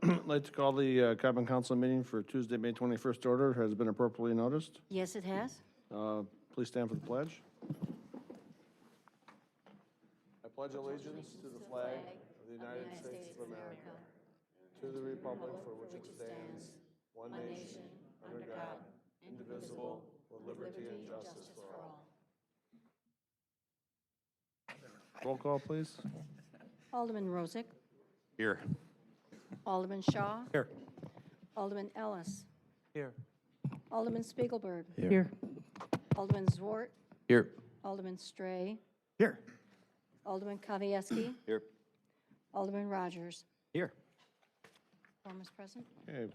I'd like to call the Common Council meeting for Tuesday, May 21st order. Has been appropriately noticed. Yes, it has. Please stand for the pledge. I pledge allegiance to the flag of the United States of America, to the republic for which it stands, one nation, under God, indivisible, with liberty and justice for all. Roll call, please. Alderman Rozak. Here. Alderman Shaw. Here. Alderman Ellis. Here. Alderman Spiegelberg. Here. Alderman Zwart. Here. Alderman Stray. Here. Alderman Kavieski. Here. Alderman Rogers. Here. Quorum is present. Okay,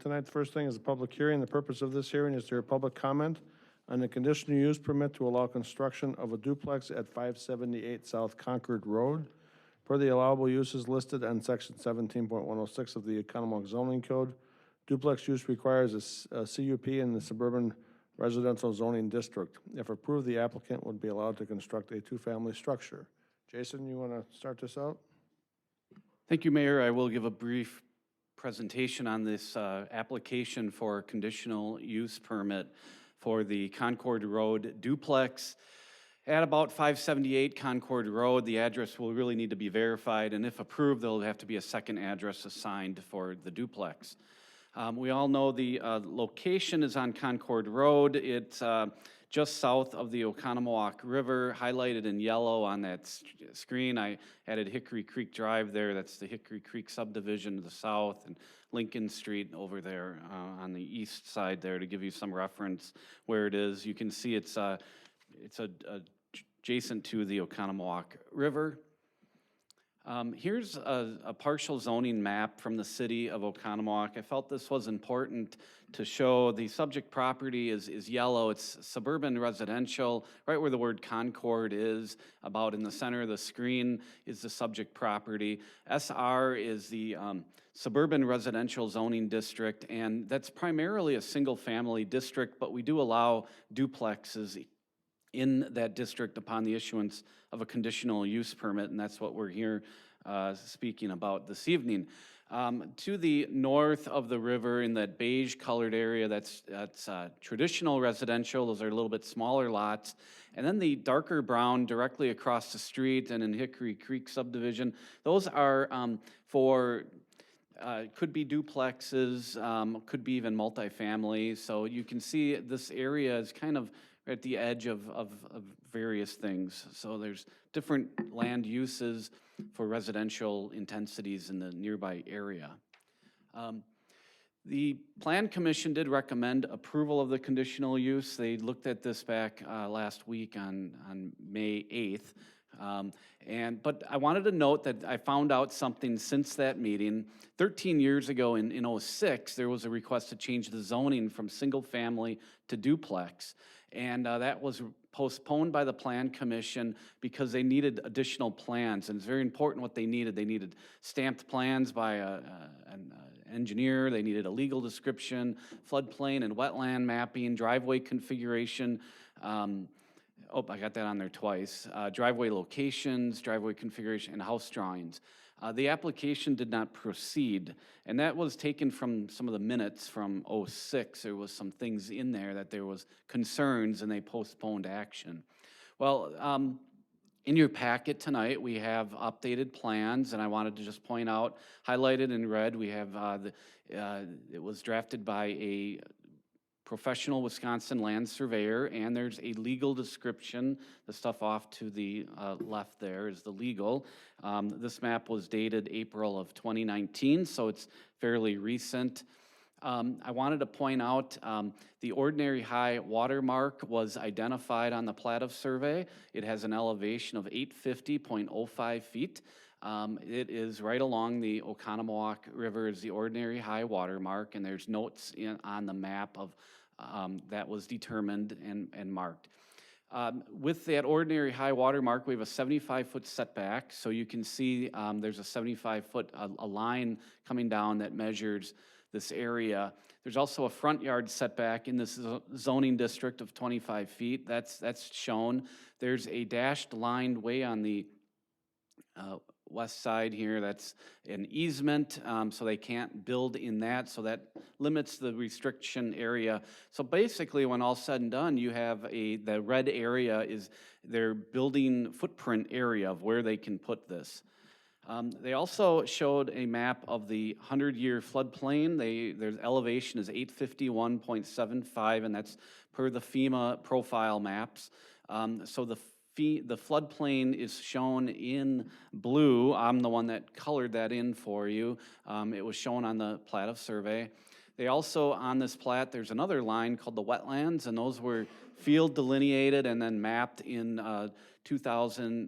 tonight, the first thing is a public hearing. The purpose of this hearing is to hear public comment on the conditional use permit to allow construction of a duplex at 578 South Concord Road. Per the allowable uses listed on section 17.106 of the Economic Zoning Code, duplex use requires a CUP in the suburban residential zoning district. If approved, the applicant would be allowed to construct a two-family structure. Jason, you want to start this out? Thank you, Mayor. I will give a brief presentation on this application for a conditional use permit for the Concord Road duplex. At about 578 Concord Road, the address will really need to be verified, and if approved, there'll have to be a second address assigned for the duplex. We all know the location is on Concord Road. It's just south of the Oconomowoc River, highlighted in yellow on that screen. I added Hickory Creek Drive there. That's the Hickory Creek subdivision to the south, and Lincoln Street over there on the east side there to give you some reference where it is. You can see it's adjacent to the Oconomowoc River. Here's a partial zoning map from the city of Oconomowoc. I felt this was important to show. The subject property is yellow. It's suburban residential, right where the word Concord is, about in the center of the screen is the subject property. SR is the suburban residential zoning district, and that's primarily a single-family district, but we do allow duplexes in that district upon the issuance of a conditional use permit, and that's what we're here speaking about this evening. To the north of the river in that beige-colored area, that's traditional residential. Those are a little bit smaller lots. And then the darker brown directly across the street and in Hickory Creek subdivision, those are could be duplexes, could be even multifamily. So you can see this area is kind of at the edge of various things. So there's different land uses for residential intensities in the nearby area. The Plan Commission did recommend approval of the conditional use. They looked at this back last week on May 8th. But I wanted to note that I found out something since that meeting. 13 years ago in 06, there was a request to change the zoning from single family to duplex. And that was postponed by the Plan Commission because they needed additional plans. And it's very important what they needed. They needed stamped plans by an engineer. They needed a legal description, floodplain and wetland mapping, driveway configuration. Oh, I got that on there twice. Driveway locations, driveway configuration, and house drawings. The application did not proceed, and that was taken from some of the minutes from 06. There was some things in there that there was concerns, and they postponed action. Well, in your packet tonight, we have updated plans, and I wanted to just point out, highlighted in red, we have it was drafted by a professional Wisconsin land surveyor, and there's a legal description. The stuff off to the left there is the legal. This map was dated April of 2019, so it's fairly recent. I wanted to point out the ordinary high watermark was identified on the plat of survey. It has an elevation of 850.05 feet. It is right along the Oconomowoc River is the ordinary high watermark, and there's notes on the map of that was determined and marked. With that ordinary high water mark, we have a 75-foot setback, so you can see there's a 75-foot a line coming down that measures this area. There's also a front yard setback in this zoning district of 25 feet. That's shown. There's a dashed line way on the west side here, that's an easement, so they can't build in that, so that limits the restriction area. So basically, when all's said and done, you have the red area is their building footprint area of where they can put this. They also showed a map of the 100-year floodplain. Their elevation is 851.75, and that's per the FEMA profile maps. So the floodplain is shown in blue. I'm the one that colored that in for you. It was shown on the plat of survey. They also, on this plat, there's another line called the wetlands, and those were field delineated and then mapped in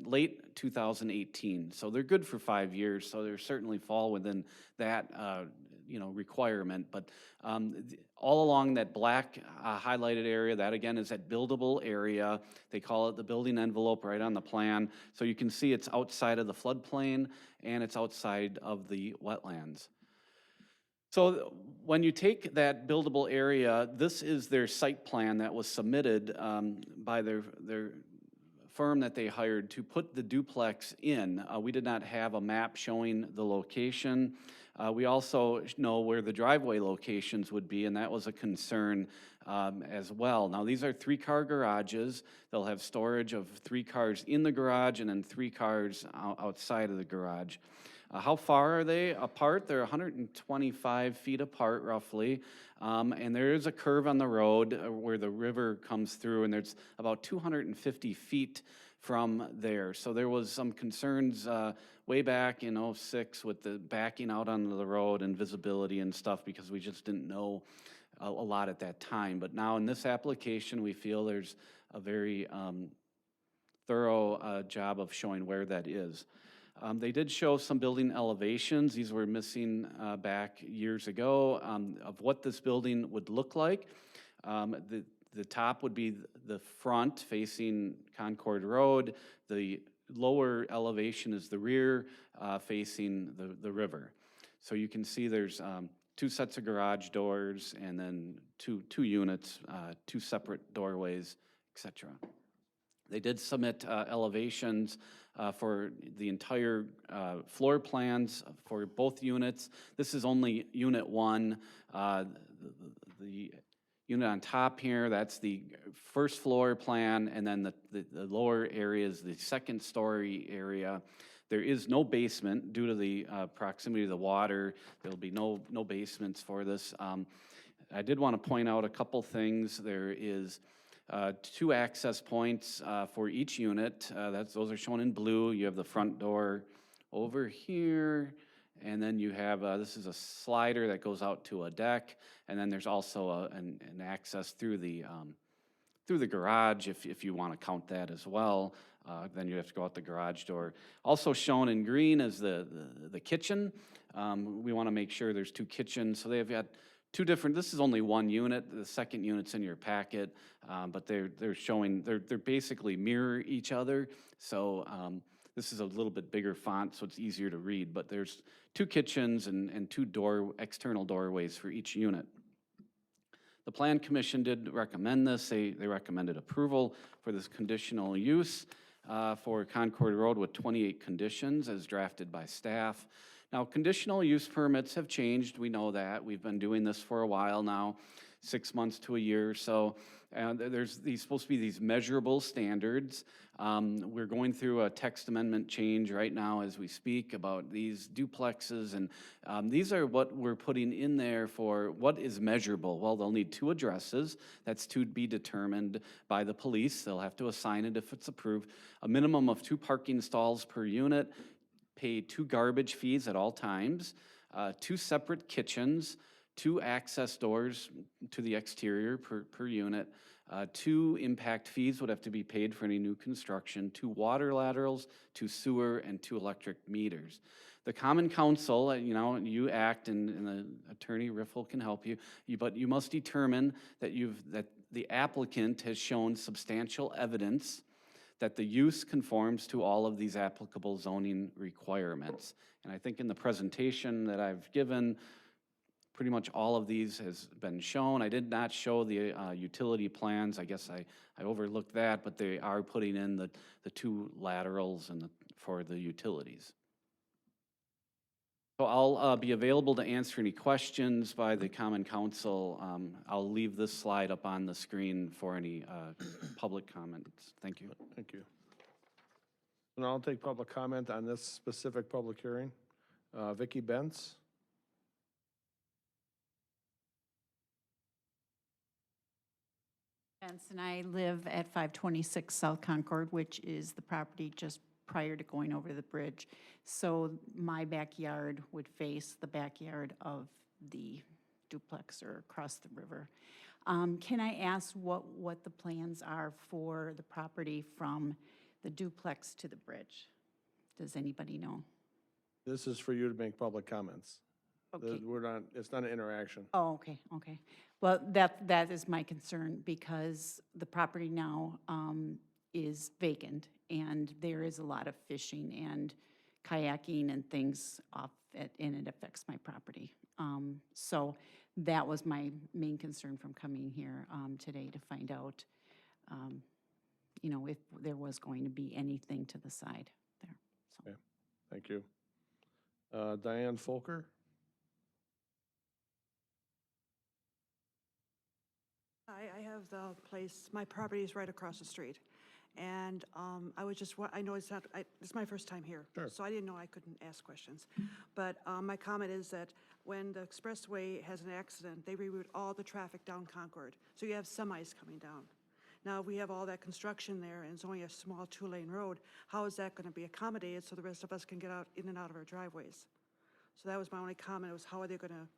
late 2018. So they're good for 5 years, so they certainly fall within that requirement. But all along that black highlighted area, that again is that buildable area. They call it the building envelope right on the plan. So you can see it's outside of the floodplain and it's outside of the wetlands. So when you take that buildable area, this is their site plan that was submitted by their firm that they hired to put the duplex in. We did not have a map showing the location. We also know where the driveway locations would be, and that was a concern as well. Now, these are 3-car garages. They'll have storage of 3 cars in the garage and then 3 cars outside of the garage. How far are they apart? They're 125 feet apart, roughly. And there is a curve on the road where the river comes through, and there's about 250 feet from there. So there was some concerns way back in '06 with the backing out onto the road and visibility and stuff, because we just didn't know a lot at that time. But now in this application, we feel there's a very thorough job of showing where that is. They did show some building elevations. These were missing back years ago of what this building would look like. The top would be the front facing Concord Road. The lower elevation is the rear facing the river. So you can see there's 2 sets of garage doors and then two units, 2 separate doorways, etc. They did submit elevations for the entire floor plans for both units. This is only Unit 1. The unit on top here, that's the first floor plan, and then the lower area is the second story area. There is no basement due to the proximity to the water. There'll be no basements for this. I did want to point out a couple things. There is 2 access points for each unit. Those are shown in blue. You have the front door over here, and then you have, this is a slider that goes out to a deck, and then there's also an access through the garage if you want to count that as well. Then you have to go out the garage door. Also shown in green is the kitchen. We want to make sure there's 2 kitchens, so they've got 2 different, this is only 1 unit, the second unit's in your packet, but they're showing, they're basically mirror each other, so this is a little bit bigger font, so it's easier to read, but there's 2 kitchens and 2 external doorways for each unit. The Plan Commission did recommend this. They recommended approval for this conditional use for Concord Road with 28 conditions as drafted by staff. Now, conditional use permits have changed. We know that. We've been doing this for a while now, 6 months to a year or so. There's supposed to be these measurable standards. We're going through a text amendment change right now as we speak about these duplexes, and these are what we're putting in there for what is measurable. Well, they'll need 2 addresses. That's to be determined by the police. They'll have to assign it if it's approved. A minimum of 2 parking stalls per unit. Pay 2 garbage fees at all times, 2 separate kitchens, 2 access doors to the exterior per unit, 2 impact fees would have to be paid for any new construction, 2 water laterals, 2 sewer, and 2 electric meters. The Common Council, you act, and the attorney Riffle can help you, but you must determine that the applicant has shown substantial evidence that the use conforms to all of these applicable zoning requirements. And I think in the presentation that I've given, pretty much all of these has been shown. I did not show the utility plans. I guess I overlooked that, but they are putting in the 2 laterals for the utilities. So I'll be available to answer any questions by the Common Council. I'll leave this slide up on the screen for any public comments. Thank you. Thank you. And I'll take public comment on this specific public hearing. Vicky Benz? And I live at 526 South Concord, which is the property just prior to going over the bridge. So my backyard would face the backyard of the duplex or across the river. Can I ask what the plans are for the property from the duplex to the bridge? Does anybody know? This is for you to make public comments. Okay. We're not, it's not an interaction. Oh, okay, okay. Well, that is my concern because the property now is vacant and there is a lot of fishing and kayaking and things off it, and it affects my property. So that was my main concern from coming here today to find out, you know, if there was going to be anything to the side there. So. Okay. Thank you. Diane Folker? I have the place, my property is right across the street. And I was just, I know it's not, it's my first time here. Sure. So I didn't know I couldn't ask questions. But my comment is that when the expressway has an accident, they reroute all the traffic down Concord. So you have semis coming down. Now, we have all that construction there and it's only a small 2-lane road. How is that going to be accommodated so the rest of us can get out in and out of our driveways? So that was my only comment, was how are they going to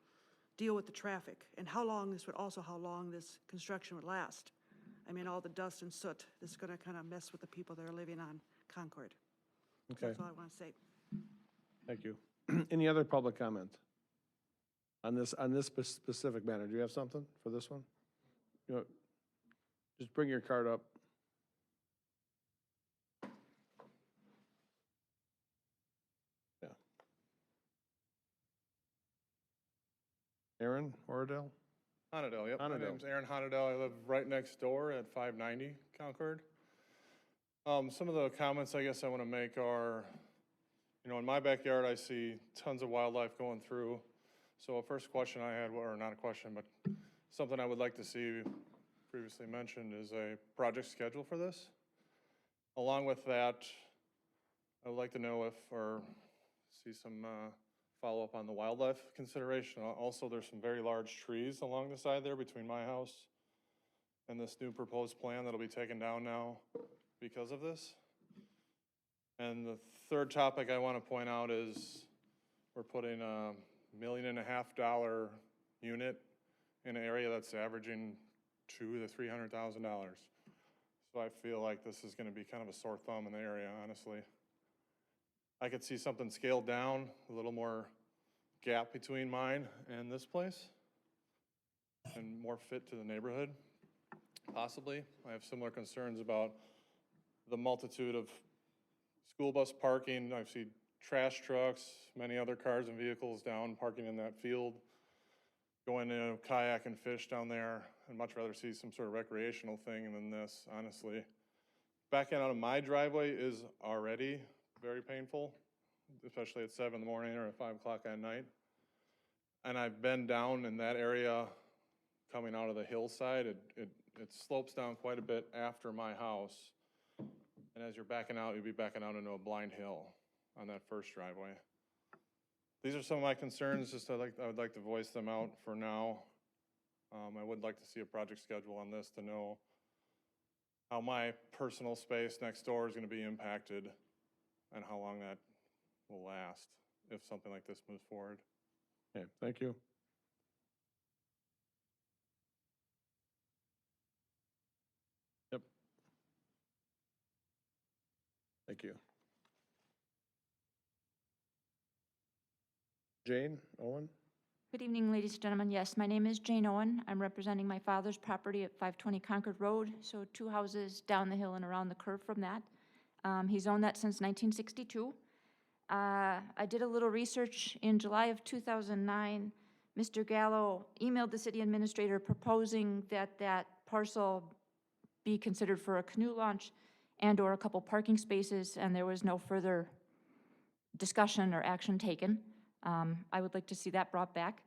deal with the traffic, and how long this construction would last. I mean, all the dust and soot, this is gonna kind of mess with the people that are living on Concord. Okay, That's all I want to say. thank you. Any other public comment on this specific matter? Do you have something for this one? You know, just bring your card up. Yeah. Aaron Oradell? Honadell, yep. Honadell. My name's Aaron Honadell. I live right next door at 590 Concord. Some of the comments I guess I want to make are, you know, in my backyard, I see tons of wildlife going through. So a first question I had, or not a question, but something I would like to see previously mentioned is a project schedule for this. Along with that, I would like to know if, or see some follow-up on the wildlife consideration. Also, there's some very large trees along the side there between my house and this new proposed plan that'll be taken down now because of this. And the third topic I want to point out is we're putting a $1.5 million unit in an area that's averaging $200,000 to $300,000. So I feel like this is going to be kind of a sore thumb in the area, honestly. I could see something scaled down, a little more gap between mine and this place, and more fit to the neighborhood, possibly. I have similar concerns about the multitude of school bus parking. I see trash trucks, many other cars and vehicles down parking in that field, going to kayak and fish down there. I'd much rather see some sort of recreational thing than this, honestly. Backing out of my driveway is already very painful, especially at 7 in the morning or at 5 o'clock at night. And I've been down in that area coming out of the hillside. It slopes down quite a bit after my house. And as you're backing out, you'll be backing out into a blind hill on that first driveway. These are some of my concerns, just I would like to voice them out for now. I would like to see a project schedule on this to know how my personal space next door is going to be impacted and how long that will last if something like this moves forward. Okay, thank you. Yep. Thank you. Jane Owen? Good evening, ladies and gentlemen. Yes, my name is Jane Owen. I'm representing my father's property at 520 Concord Road, so 2 houses down the hill and around the curve from that. He's owned that since 1962. I did a little research. In July of 2009, Mr. Gallo emailed the city administrator proposing that that parcel be considered for a canoe launch and/or a couple parking spaces, and there was no further discussion or action taken. I would like to see that brought back.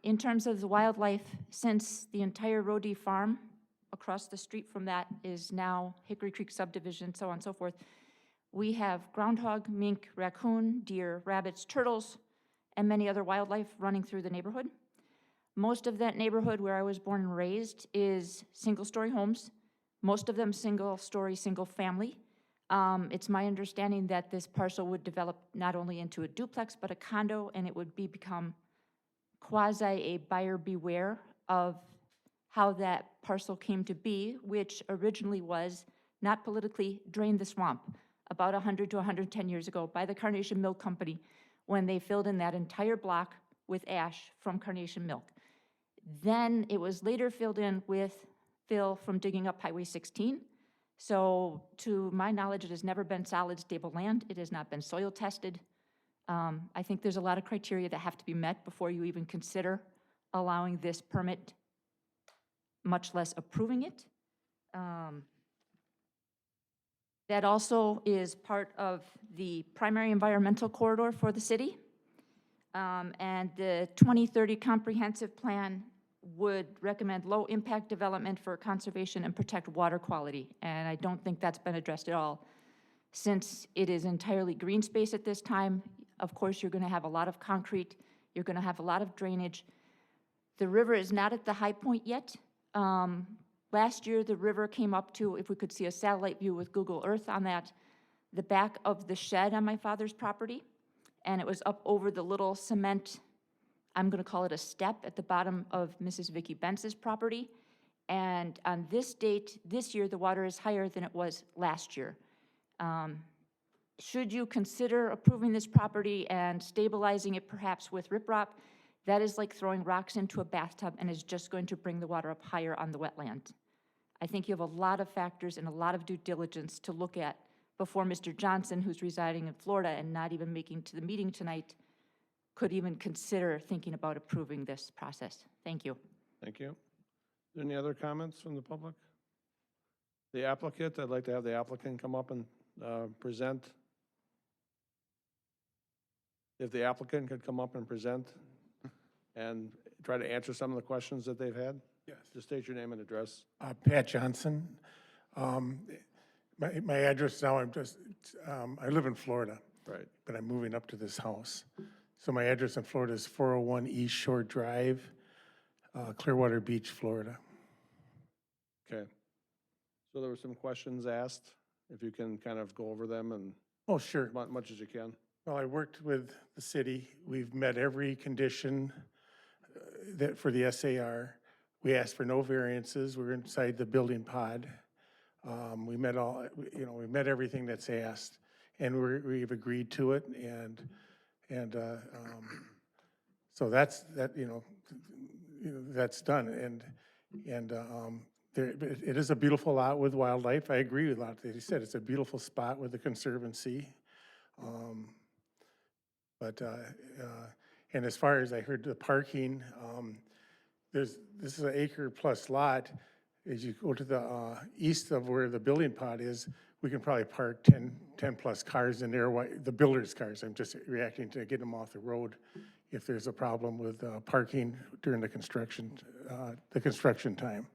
In terms of the wildlife, since the entire Rodeo Farm across the street from that is now Hickory Creek subdivision, so on and so forth, we have groundhog, mink, raccoon, deer, rabbits, turtles, and many other wildlife running through the neighborhood. Most of that neighborhood where I was born and raised is single-story homes, most of them single-story, single-family. It's my understanding that this parcel would develop not only into a duplex, but a condo, and it would become quasi a buyer beware of how that parcel came to be, which originally was not politically drain the swamp about 100 to 110 years ago by the Carnation Milk Company when they filled in that entire block with ash from Carnation Milk. Then it was later filled in with fill from digging up Highway 16. So to my knowledge, it has never been solid, stable land. It has not been soil tested. I think there's a lot of criteria that have to be met before you even consider allowing this permit, much less approving it. That also is part of the primary environmental corridor for the city. And the 2030 comprehensive plan would recommend low-impact development for conservation and protect water quality. And I don't think that's been addressed at all. Since it is entirely green space at this time, of course, you're going to have a lot of concrete. You're going to have a lot of drainage. The river is not at the high point yet. Last year, the river came up to, if we could see a satellite view with Google Earth on that, the back of the shed on my father's property. And it was up over the little cement, I'm going to call it a step, at the bottom of Mrs. Vicky Bentz's property. And on this date, this year, the water is higher than it was last year. Should you consider approving this property and stabilizing it perhaps with riprap, that is like throwing rocks into a bathtub and is just going to bring the water up higher on the wetland. I think you have a lot of factors and a lot of due diligence to look at before Mr. Johnson, who's residing in Florida and not even making to the meeting tonight, could even consider thinking about approving this process. Thank you. Thank you. Any other comments from the public? The applicant, I'd like to have the applicant come up and present. If the applicant could come up and present and try to answer some of the questions that they've had? Yes. Just state your name and address. Pat Johnson. My address now, I live in Florida, Right. but I'm moving up to this house. So my address in Florida is 401 East Shore Drive, Clearwater Beach, Florida. Okay. So there were some questions asked, if you can kind of go over them and Oh, sure. as much as you can. Well, I worked with the city. We've met every condition that for the SAR. We asked for no variances. We're inside the building pod. We met all, we met everything that's asked, and we've agreed to it, and so that's that's done, and it is a beautiful lot with wildlife. I agree with a lot that he said. It's a beautiful spot with the Conservancy. And as far as I heard the parking, this is an acre-plus lot. As you go to the east of where the building pod is, we can probably park 10-plus cars in there, the builder's cars. I'm just reacting to get them off the road if there's a problem with parking during the construction time.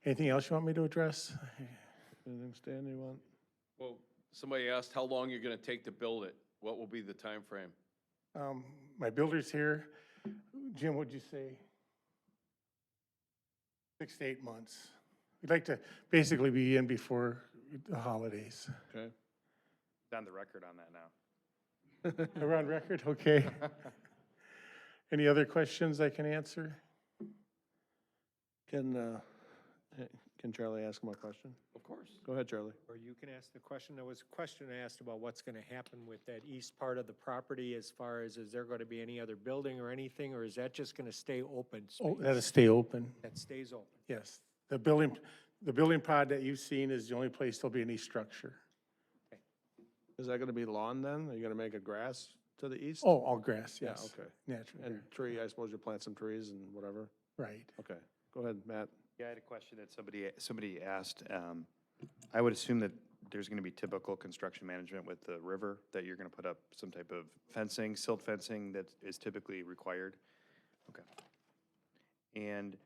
Anything else you want me to address? Anything, Stan, you want? Well, somebody asked how long you're gonna take to build it. What will be the time frame? My builder's here. Jim, what'd you say? 6 to 8 months. We'd like to basically be in before the holidays. Okay. On the record on that now. We're on record? Okay. Any other questions I can answer? Can Charlie ask him a question? Of course. Go ahead, Charlie. Or you can ask the question. There was a question asked about what's going to happen with that east part of the property as far as, is there going to be any other building or anything, or is that just going to stay open space? Oh, that'll stay open. That stays open. Yes. The building pod that you've seen is the only place there'll be any structure. Is that gonna be lawn then? Are you gonna make a grass to the east? Oh, all grass, Yeah, yes. okay. Natural, And tree, I suppose you plant some trees and whatever? right. Okay, go ahead, Matt. Yeah, I had a question that somebody asked. I would assume that there's gonna be typical construction management with the river, that you're gonna put up some type of fencing, silt fencing that is typically required? Okay. And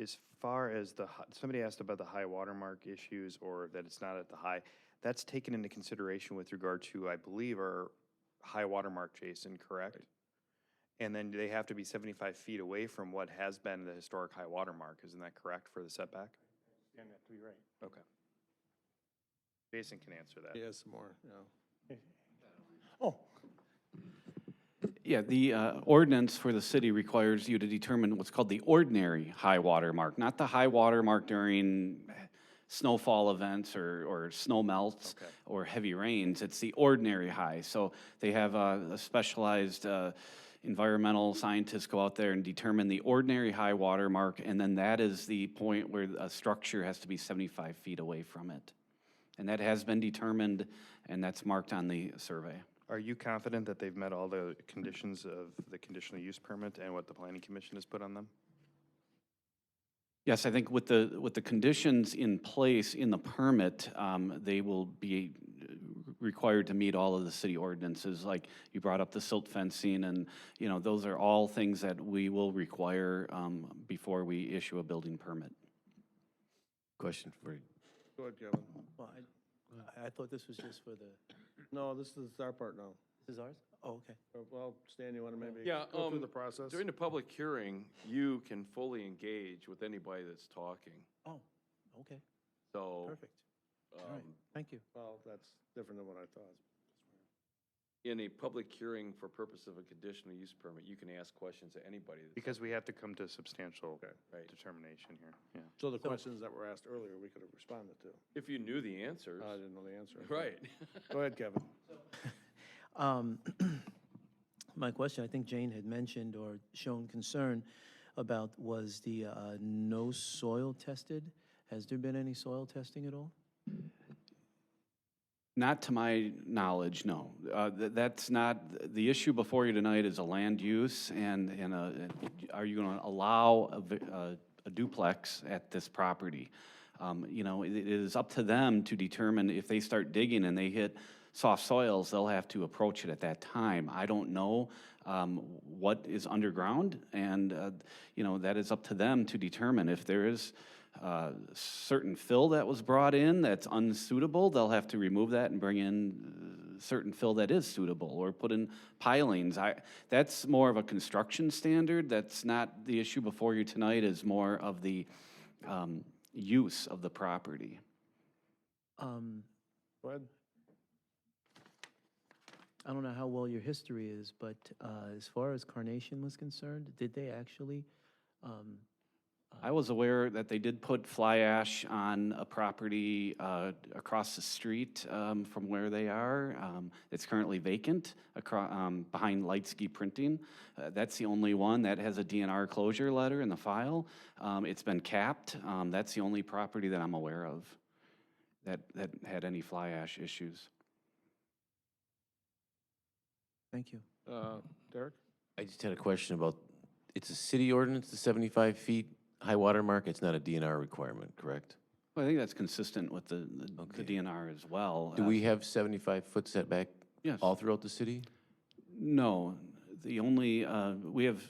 as far as somebody asked about the high watermark issues, or that it's not at the high, that's taken into consideration with regard to, I believe, our high watermark, Jason, correct? And then they have to be 75 feet away from what has been the historic high watermark, isn't that correct for the setback? And that to be right. Okay. Jason can answer that. He has some more, yeah. Oh, Yeah, the ordinance for the city requires you to determine what's called the ordinary high water mark, not the high water mark during snowfall events or snow melts Okay. or heavy rains. It's the ordinary high. So they have a specialized environmental scientists go out there and determine the ordinary high water mark, and then that is the point where a structure has to be 75 feet away from it. And that has been determined, and that's marked on the survey. Are you confident that they've met all the conditions of the conditional use permit and what the planning commission has put on them? Yes, I think with the conditions in place in the permit, they will be required to meet all of the city ordinances, like you brought up the silt fencing, and, you know, those are all things that we will require before we issue a building permit. Question for you. Go ahead, Kevin. Well, I thought this was just for the, No, this is our part now. this is ours? Oh, okay. Well, Stan, you want to maybe Yeah, go through the process? During the public hearing, you can fully engage with anybody that's talking. Oh, okay, So, perfect. All right, thank you. Well, that's different than what I thought. in a public hearing for purpose of a conditional use permit, you can ask questions to anybody. that's- Because we have to come to a substantial Right. determination here, yeah. So the questions that were asked earlier, we could have responded to. If you knew the answers. I didn't know the answer. Right. Go ahead, Kevin. My question, I think Jane had mentioned or shown concern about was the no soil tested. Has there been any soil testing at all? Not to my knowledge, no. That's not, the issue before you tonight is a land use, and are you going to allow a duplex at this property? You know, it is up to them to determine if they start digging and they hit soft soils, they'll have to approach it at that time. I don't know what is underground, and, you know, that is up to them to determine. If there is certain fill that was brought in that's unsuitable, they'll have to remove that and bring in certain fill that is suitable, or put in pilings. That's more of a construction standard. That's not the issue before you tonight, is more of the use of the property. Go ahead. I don't know how well your history is, but as far as Carnation was concerned, did they actually, I was aware that they did put fly ash on a property across the street from where they are. It's currently vacant behind Lightsky Printing. That's the only one that has a DNR closure letter in the file. It's been capped. That's the only property that I'm aware of that had any fly ash issues. thank you. Derek? I just had a question about, it's a city ordinance, the 75 feet high water mark, it's not a DNR requirement, correct? Well, I think that's consistent with the Okay. DNR as well. Do we have 75-foot setback Yes. all throughout the city? No, the only, we have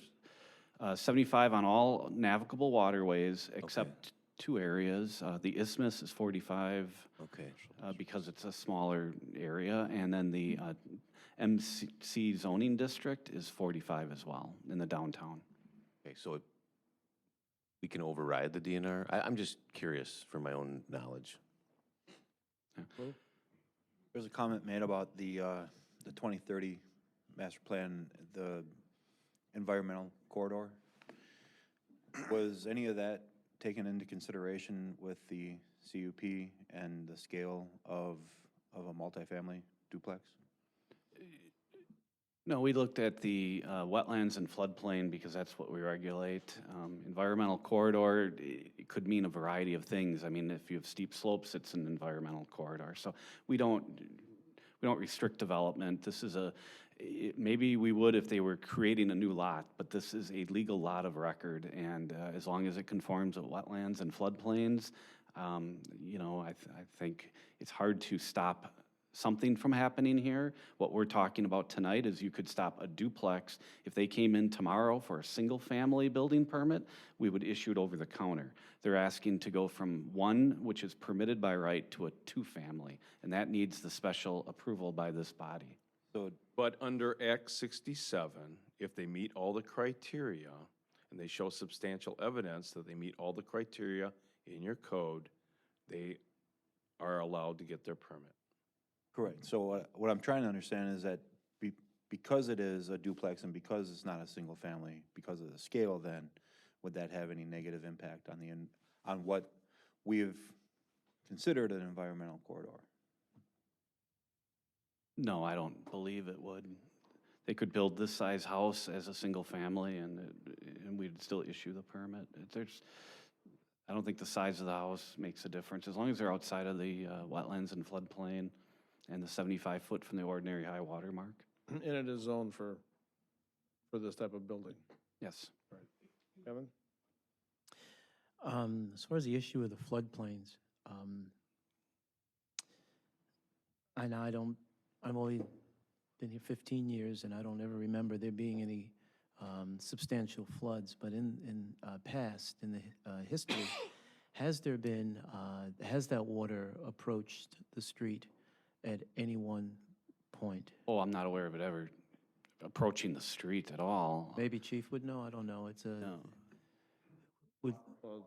75 on all navigable waterways except two areas. The isthmus is 45 Okay. because it's a smaller area, and then the MC zoning district is 45 as well in the downtown. Okay, so we can override the DNR? I'm just curious for my own knowledge. There's a comment made about the 2030 master plan, the environmental corridor. Was any of that taken into consideration with the CUP and the scale of a multifamily duplex? No, we looked at the wetlands and floodplain because that's what we regulate. Environmental corridor, it could mean a variety of things. I mean, if you have steep slopes, it's an environmental corridor. So we don't restrict development. This is maybe we would if they were creating a new lot, but this is a legal lot of record, and as long as it conforms with wetlands and floodplains, You know, I think it's hard to stop something from happening here. What we're talking about tonight is you could stop a duplex. If they came in tomorrow for a single-family building permit, we would issue it over the counter. They're asking to go from one, which is permitted by right, to a two-family, and that needs the special approval by this body. So But under Act 67, if they meet all the criteria and they show substantial evidence that they meet all the criteria in your code, they are allowed to get their permit. correct. So what I'm trying to understand is that because it is a duplex and because it's not a single family, because of the scale, then would that have any negative impact on on what we've considered an environmental corridor? No, I don't believe it would. They could build this size house as a single family and we'd still issue the permit. I don't think the size of the house makes a difference, as long as they're outside of the wetlands and floodplain and the 75-foot from the ordinary high water mark. And it is zoned for this type of building. Yes. Kevin? As far as the issue of the floodplains, and I've only been here 15 years, and I don't ever remember there being any substantial floods, but in past, in the history, has that water approached the street at any one point? Oh, I'm not aware of it ever approaching the street at all. Maybe Chief would know, I don't know, it's a, No. would, Well,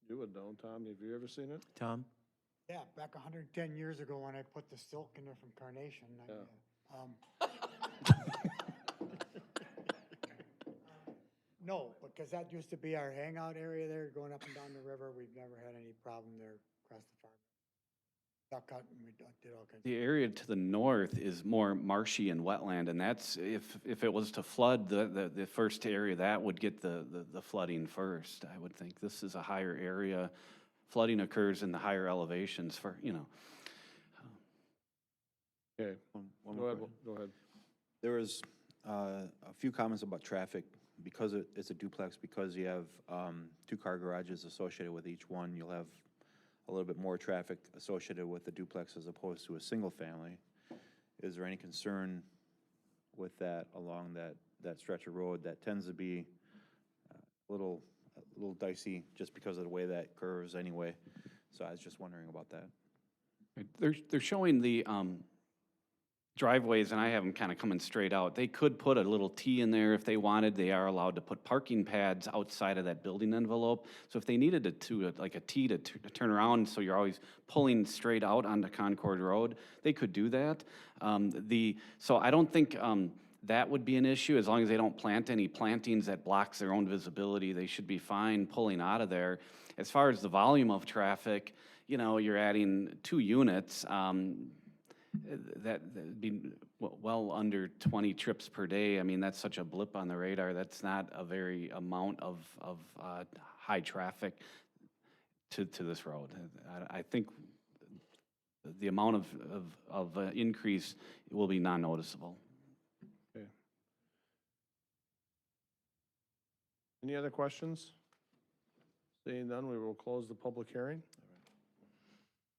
you would know, Tom. Have you ever seen it? Tom? Yeah, back 110 years ago when I put the silk in there from Carnation. No, because that used to be our hangout area there, going up and down the river. We've never had any problem there across the farm. Duck hunting, we did all kinds. The area to the north is more marshy and wetland, and that's, if it was to flood, the first area, that would get the flooding first, I would think. This is a higher area. Flooding occurs in the higher elevations for, you know. Okay, One go more ahead, question. go ahead. There was a few comments about traffic, because it's a duplex, because you have two-car garages associated with each one, you'll have a little bit more traffic associated with the duplex as opposed to a single family. Is there any concern with that along that stretch of road that tends to be a little dicey just because of the way that curves anyway? So I was just wondering about that. They're showing the driveways, and I have them kind of coming straight out. They could put a little T in there if they wanted. They are allowed to put parking pads outside of that building envelope. So if they needed like a T to turn around, so you're always pulling straight out onto Concord Road, they could do that. So I don't think that would be an issue. As long as they don't plant any plantings that blocks their own visibility, they should be fine pulling out of there. As far as the volume of traffic, you know, you're adding 2 units. That'd be well under 20 trips per day. I mean, that's such a blip on the radar. That's not a very amount of high traffic to this road. I think the amount of increase will be non-noticeable. Okay. Any other questions? Seeing none, we will close the public hearing.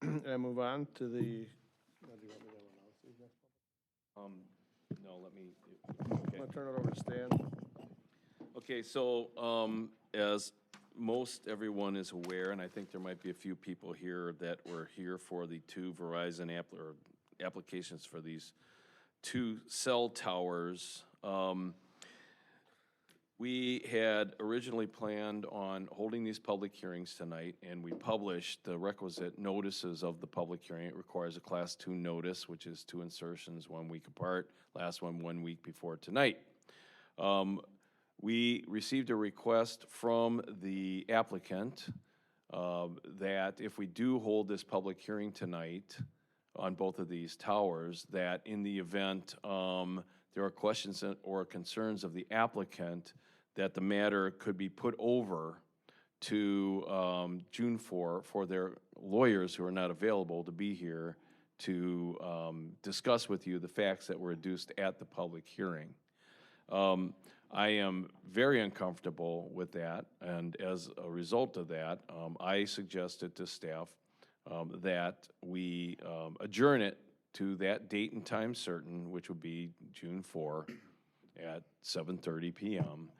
And move on to the, do you want me to announce these next? No, let me, I'm going to turn it over to Stan. Okay, so, as most everyone is aware, and I think there might be a few people here that were here for the 2 Verizon applications for these 2 cell towers. We had originally planned on holding these public hearings tonight, and we published the requisite notices of the public hearing. It requires a Class 2 notice, which is 2 insertions 1 week apart, last one 1 week before tonight. We received a request from the applicant that if we do hold this public hearing tonight on both of these towers, that in the event there are questions or concerns of the applicant, that the matter could be put over to June for their lawyers who are not available to be here to discuss with you the facts that were adduced at the public hearing. I am very uncomfortable with that, and as a result of that, I suggested to staff that we adjourn it to that date and time certain, which would be June 4 at 7:30 PM.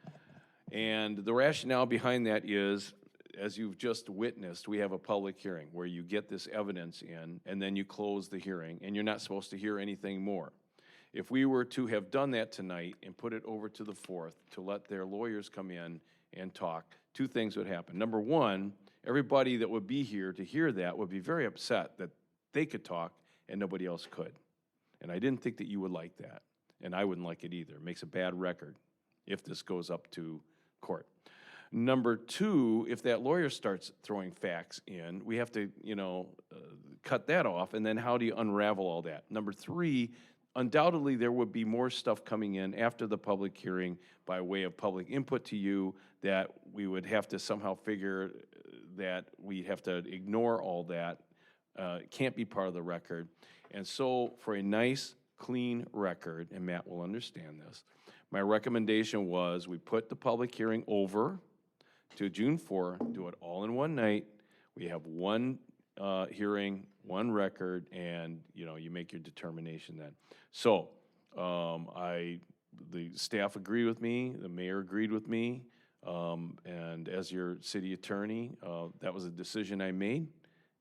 And the rationale behind that is, as you've just witnessed, we have a public hearing where you get this evidence in, and then you close the hearing, and you're not supposed to hear anything more. If we were to have done that tonight and put it over to the 4th to let their lawyers come in and talk, two things would happen. Number one, everybody that would be here to hear that would be very upset that they could talk and nobody else could. And I didn't think that you would like that, and I wouldn't like it either. It makes a bad record if this goes up to court. Number two, if that lawyer starts throwing facts in, we have to, cut that off, and then how do you unravel all that? Number three, undoubtedly, there would be more stuff coming in after the public hearing by way of public input to you that we would have to somehow figure that we'd have to ignore all that. It can't be part of the record. And so for a nice, clean record, and Matt will understand this, my recommendation was we put the public hearing over to June 4, do it all in one night. We have one hearing, one record, and, you make your determination then. So, the staff agreed with me, the mayor agreed with me, and as your city attorney, that was a decision I made.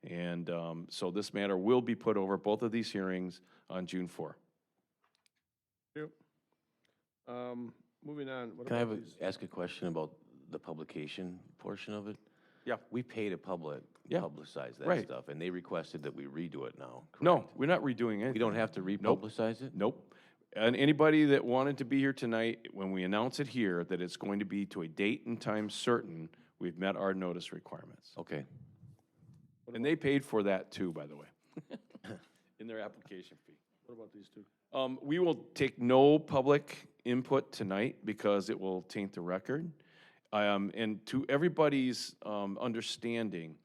And so this matter will be put over, both of these hearings, on June 4. Thank you. Moving on. What Can I about these? ask a question about the publication portion of it? Yeah. We pay to publicize that Right. stuff, and they requested that we redo it now. No, correct? we're not redoing anything. We don't have to republicize it? Nope. And anybody that wanted to be here tonight, when we announce it here, that it's going to be to a date and time certain, we've met our notice requirements. Okay. And they paid for that too, by the way, in their application fee. What about these two? We will take no public input tonight because it will taint the record. And to everybody's understanding,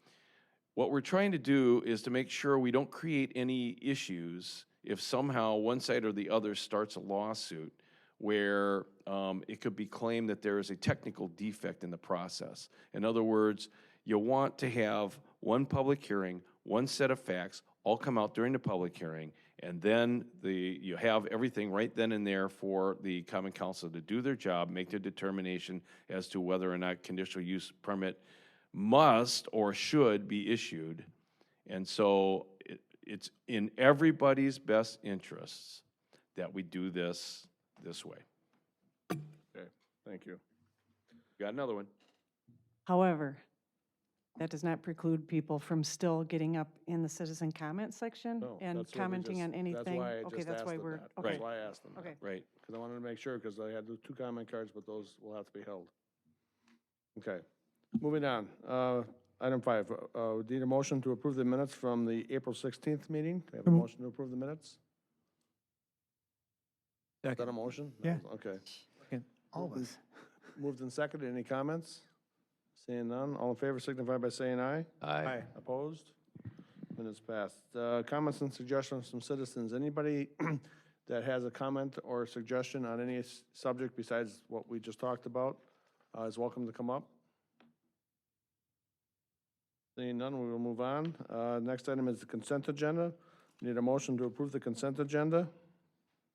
what we're trying to do is to make sure we don't create any issues if somehow one side or the other starts a lawsuit where it could be claimed that there is a technical defect in the process. In other words, you want to have one public hearing, one set of facts, all come out during the public hearing, and then you have everything right then and there for the Common Council to do their job, make their determination as to whether or not conditional use permit must or should be issued. And so it's in everybody's best interests that we do this way. Okay, thank you. Got another one? However, that does not preclude people from still getting up in the citizen comment section No, and that's what we commenting just- on anything. That's why I Okay, just that's asked why them we're, that. okay. That's why I asked them that. Okay. Right. Because I wanted to make sure, because I had the two comment cards, but those will have to be held. Okay, moving on. Item 5, we need a motion to approve the minutes from the April 16th meeting. Do we have a motion to approve the minutes? Is that a motion? Yeah. Okay. All of us. Moved and seconded. Any comments? Seeing none, all in favor signify by saying aye. Aye. Opposed? Minutes passed. Comments and suggestions from citizens. Anybody that has a comment or suggestion on any subject besides what we just talked about is welcome to come up. Seeing none, we will move on. Next item is the consent agenda. Need a motion to approve the consent agenda.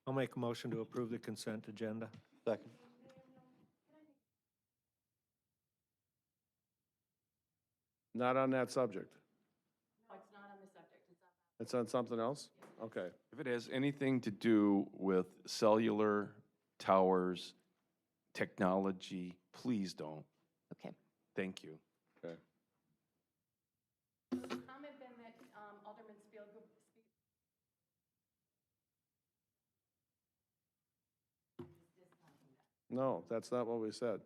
I'll make a motion to approve the consent agenda. Second. Not on that subject. No, it's not on the subject. It's on something else? Okay. If it has anything to do with cellular towers, technology, please don't. Okay. Thank you. Okay. Comment been that Alderman Spielgruber. No, that's not what we said.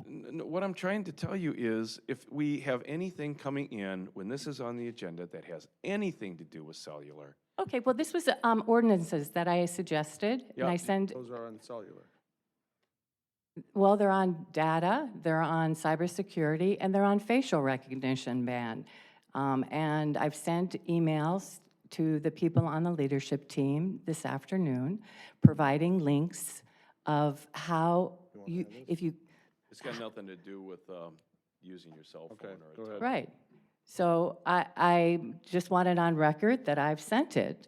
What I'm trying to tell you is, if we have anything coming in, when this is on the agenda that has anything to do with cellular, Okay, well, this was ordinances that I suggested, and I Yeah. send, Those are on cellular. well, they're on data, they're on cybersecurity, and they're on facial recognition ban. And I've sent emails to the people on the leadership team this afternoon, providing links of how wanna you, add this? if you, It's got nothing to do with using your cell phone Okay, or. go ahead. right. So I just want it on record that I've sent it.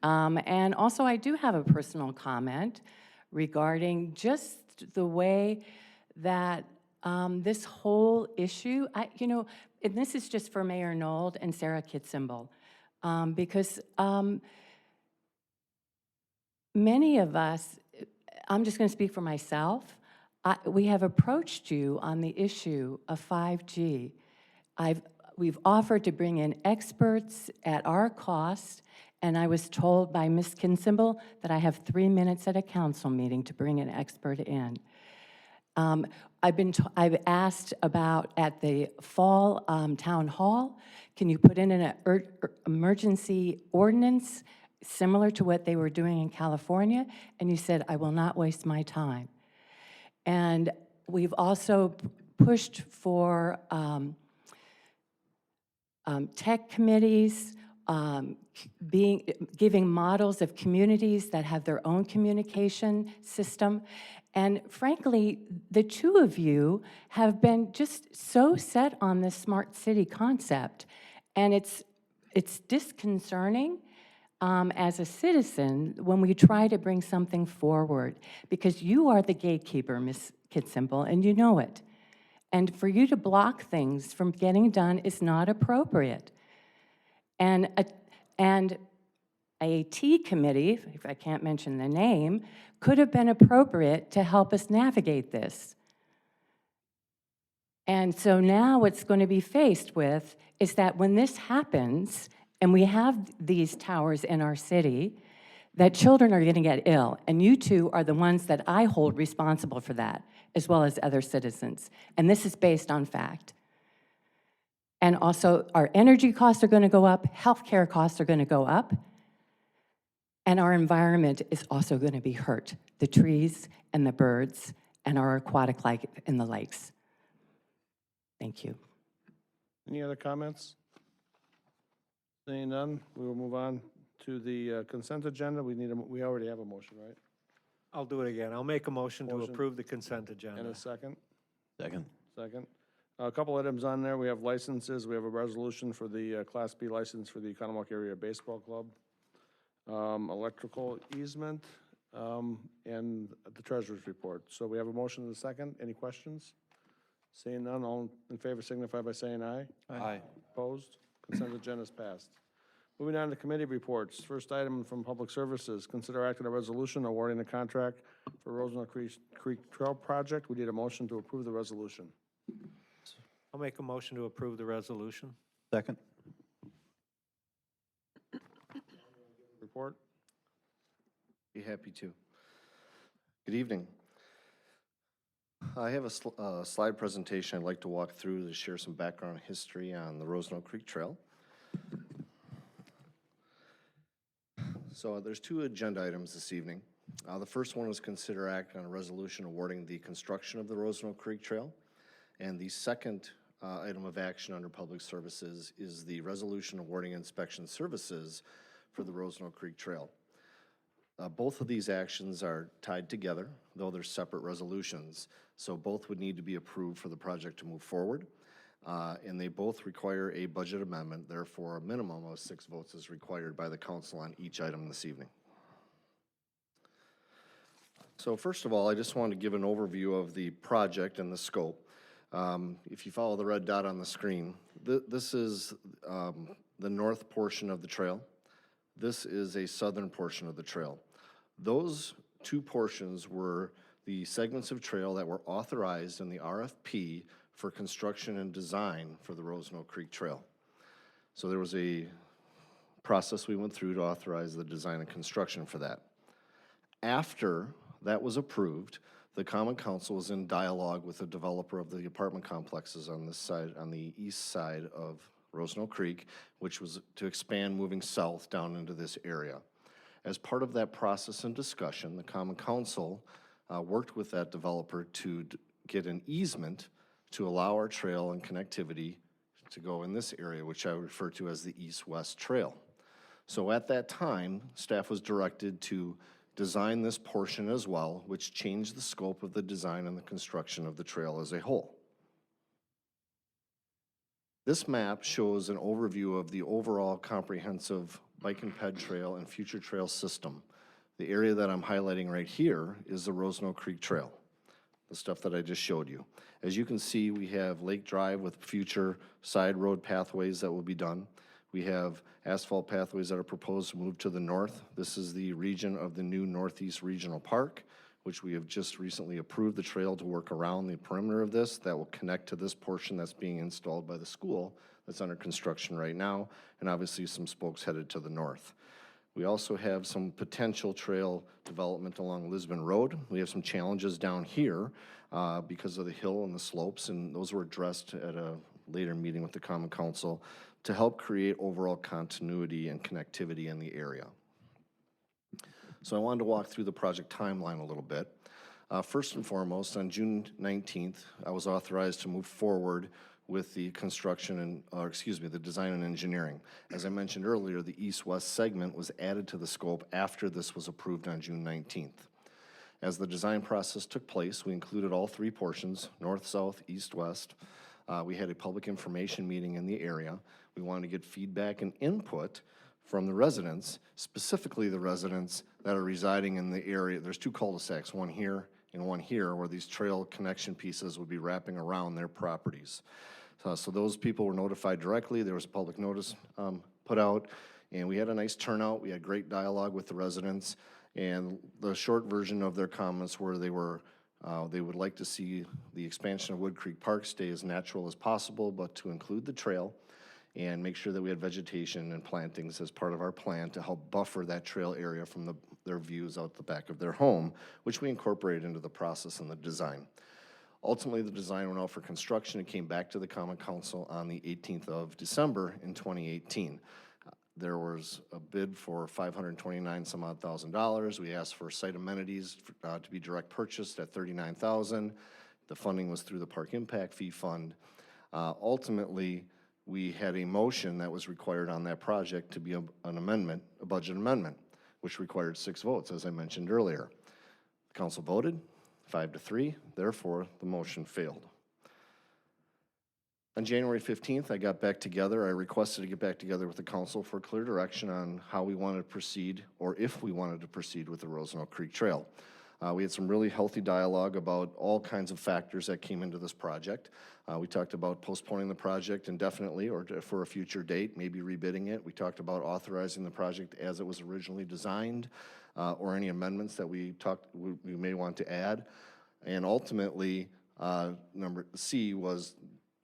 And also, I do have a personal comment regarding just the way that this whole issue, and this is just for Mayor Nold and Sarah Kitzimbel, because many of us, I'm just going to speak for myself, we have approached you on the issue of 5G. We've offered to bring in experts at our cost, and I was told by Ms. Kitzimbel that I have 3 minutes at a council meeting to bring an expert in. I've asked about at the fall town hall, can you put in an emergency ordinance similar to what they were doing in California? And you said, I will not waste my time. And we've also pushed for tech committees, giving models of communities that have their own communication system. And frankly, the two of you have been just so set on this smart city concept. And it's disconcerting as a citizen when we try to bring something forward, because you are the gatekeeper, Ms. Kitzimbel, and you know it. And for you to block things from getting done is not appropriate. And a T committee, if I can't mention the name, could have been appropriate to help us navigate this. And so now what's going to be faced with is that when this happens, and we have these towers in our city, that children are going to get ill. And you two are the ones that I hold responsible for that, as well as other citizens. And this is based on fact. And also, our energy costs are going to go up, healthcare costs are going to go up, and our environment is also going to be hurt. The trees and the birds and our aquatic life in the lakes. Thank you. Any other comments? Seeing none, we will move on to the consent agenda. We already have a motion, right? I'll do it again. I'll make a motion to Motion. approve the consent And agenda. a second? Second. Second. A couple items on there. We have licenses. We have a resolution for the Class B license for the Economowoc Area Baseball Club, electrical easement, and the treasurer's report. So we have a motion and a second. Any questions? Seeing none, all in favor signify by saying aye. Aye. Opposed? Consent agenda is passed. Moving on to committee reports. First item from Public Services, consider acting a resolution awarding a contract for Rosenau Creek Trail Project. We need a motion to approve the resolution. I'll make a motion to approve the resolution. Second? Report? Be happy to. Good evening. I have a slide presentation I'd like to walk through to share some background history on the Rosenau Creek Trail. So there's two agenda items this evening. The first one is consider act on a resolution awarding the construction of the Rosenau Creek Trail. And the second item of action under Public Services is the resolution awarding inspection services for the Rosenau Creek Trail. Both of these actions are tied together, though they're separate resolutions. So both would need to be approved for the project to move forward. And they both require a budget amendment. Therefore, a minimum of 6 votes is required by the council on each item this evening. So first of all, I just want to give an overview of the project and the scope. If you follow the red dot on the screen, this is the north portion of the trail. This is a southern portion of the trail. Those two portions were the segments of trail that were authorized in the RFP for construction and design for the Rosenau Creek Trail. So there was a process we went through to authorize the design and construction for that. After that was approved, the Common Council was in dialogue with the developer of the apartment complexes on this side, on the east side of Rosenau Creek, which was to expand moving south down into this area. As part of that process and discussion, the Common Council worked with that developer to get an easement to allow our trail and connectivity to go in this area, which I refer to as the east-west trail. So at that time, staff was directed to designed this portion as well, which changed the scope of the design and the construction of the trail as a whole. This map shows an overview of the overall comprehensive bike and ped trail and future trail system. The area that I'm highlighting right here is the Rosenau Creek Trail, the stuff that I just showed you. As you can see, we have Lake Drive with future side road pathways that will be done. We have asphalt pathways that are proposed to move to the north. This is the region of the new Northeast Regional Park, which we have just recently approved the trail to work around the perimeter of this. That will connect to this portion that's being installed by the school that's under construction right now, and obviously some spokes headed to the north. We also have some potential trail development along Lisbon Road. We have some challenges down here because of the hill and the slopes, and those were addressed at a later meeting with the Common Council to help create overall continuity and connectivity in the area. So I wanted to walk through the project timeline a little bit. First and foremost, on June 19th, I was authorized to move forward with the construction and, the design and engineering. As I mentioned earlier, the east-west segment was added to the scope after this was approved on June 19th. As the design process took place, we included all three portions, north, south, east, west. We had a public information meeting in the area. We wanted to get feedback and input from the residents, specifically the residents that are residing in the area. There's two cul-de-sacs, one here and one here, where these trail connection pieces would be wrapping around their properties. So those people were notified directly. There was a public notice put out, and we had a nice turnout. We had great dialogue with the residents, and the short version of their comments were they would like to see the expansion of Wood Creek Park stay as natural as possible, but to include the trail and make sure that we had vegetation and plantings as part of our plan to help buffer that trail area from their views out the back of their home, which we incorporated into the process and the design. Ultimately, the design went out for construction and came back to the Common Council on the 18th of December in 2018. There was a bid for $529,000. We asked for site amenities to be direct purchased at $39,000. The funding was through the Park Impact Fee Fund. Ultimately, we had a motion that was required on that project to be an amendment, a budget amendment, which required 6 votes, as I mentioned earlier. The council voted 5-3, therefore the motion failed. On January 15th, I got back together. I requested to get back together with the council for clear direction on how we wanted to proceed, or if we wanted to proceed with the Rosenau Creek Trail. We had some really healthy dialogue about all kinds of factors that came into this project. We talked about postponing the project indefinitely or for a future date, maybe rebidding it. We talked about authorizing the project as it was originally designed, or any amendments that we may want to add. And ultimately, number C was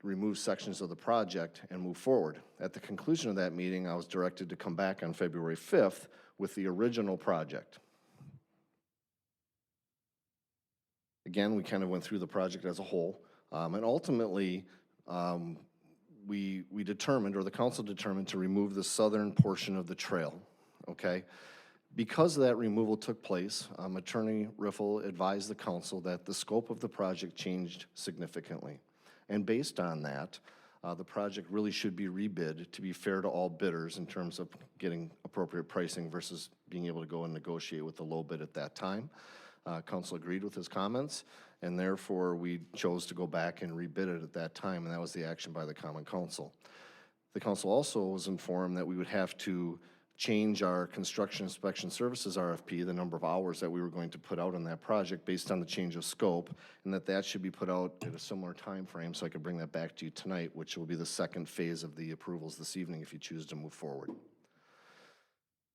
remove sections of the project and move forward. At the conclusion of that meeting, I was directed to come back on February 5th with the original project. Again, we kind of went through the project as a whole, and ultimately, we determined, or the council determined, to remove the southern portion of the trail, okay? Because that removal took place, Attorney Riffle advised the council that the scope of the project changed significantly. And based on that, the project really should be rebid to be fair to all bidders in terms of getting appropriate pricing versus being able to go and negotiate with the low bid at that time. Council agreed with his comments, and therefore we chose to go back and rebid it at that time, and that was the action by the Common Council. The council also was informed that we would have to change our construction inspection services RFP, the number of hours that we were going to put out on that project based on the change of scope, and that should be put out at a similar time frame, so I could bring that back to you tonight, which will be the second phase of the approvals this evening if you choose to move forward.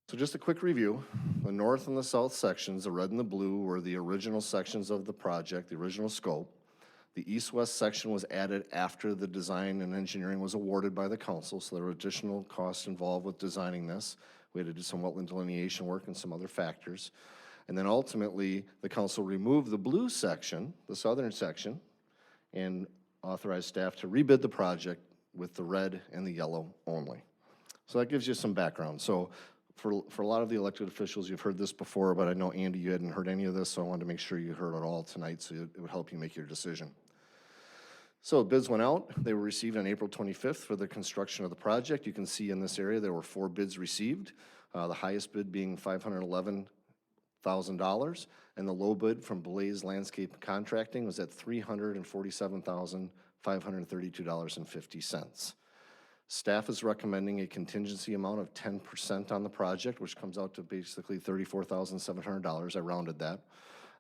So just a quick review. The north and the south sections, the red and the blue, were the original sections of the project, the original scope. The east-west section was added after the design and engineering was awarded by the council, so there were additional costs involved with designing this. We had to do some wetland delineation work and some other factors. And then ultimately, the council removed the blue section, the southern section, and authorized staff to rebid the project with the red and the yellow only. So that gives you some background. So for a lot of the elected officials, you've heard this before, but I know, Andy, you hadn't heard any of this, so I wanted to make sure you heard it all tonight so it would help you make your decision. So bids went out. They were received on April 25th for the construction of the project. You can see in this area there were 4 bids received, the highest bid being $511,000 $1,000, and the low bid from Blaze Landscape Contracting was at $347,532.50. Staff is recommending a contingency amount of 10% on the project, which comes out to basically $34,700. I rounded that.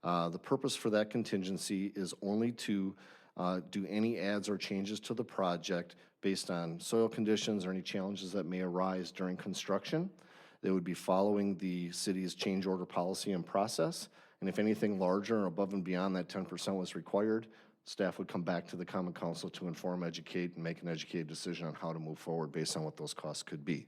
The purpose for that contingency is only to do any adds or changes to the project based on soil conditions or any challenges that may arise during construction. They would be following the city's change order policy and process, and if anything larger or above and beyond that 10% was required, staff would come back to the Common Council to inform, educate, and make an educated decision on how to move forward based on what those costs could be.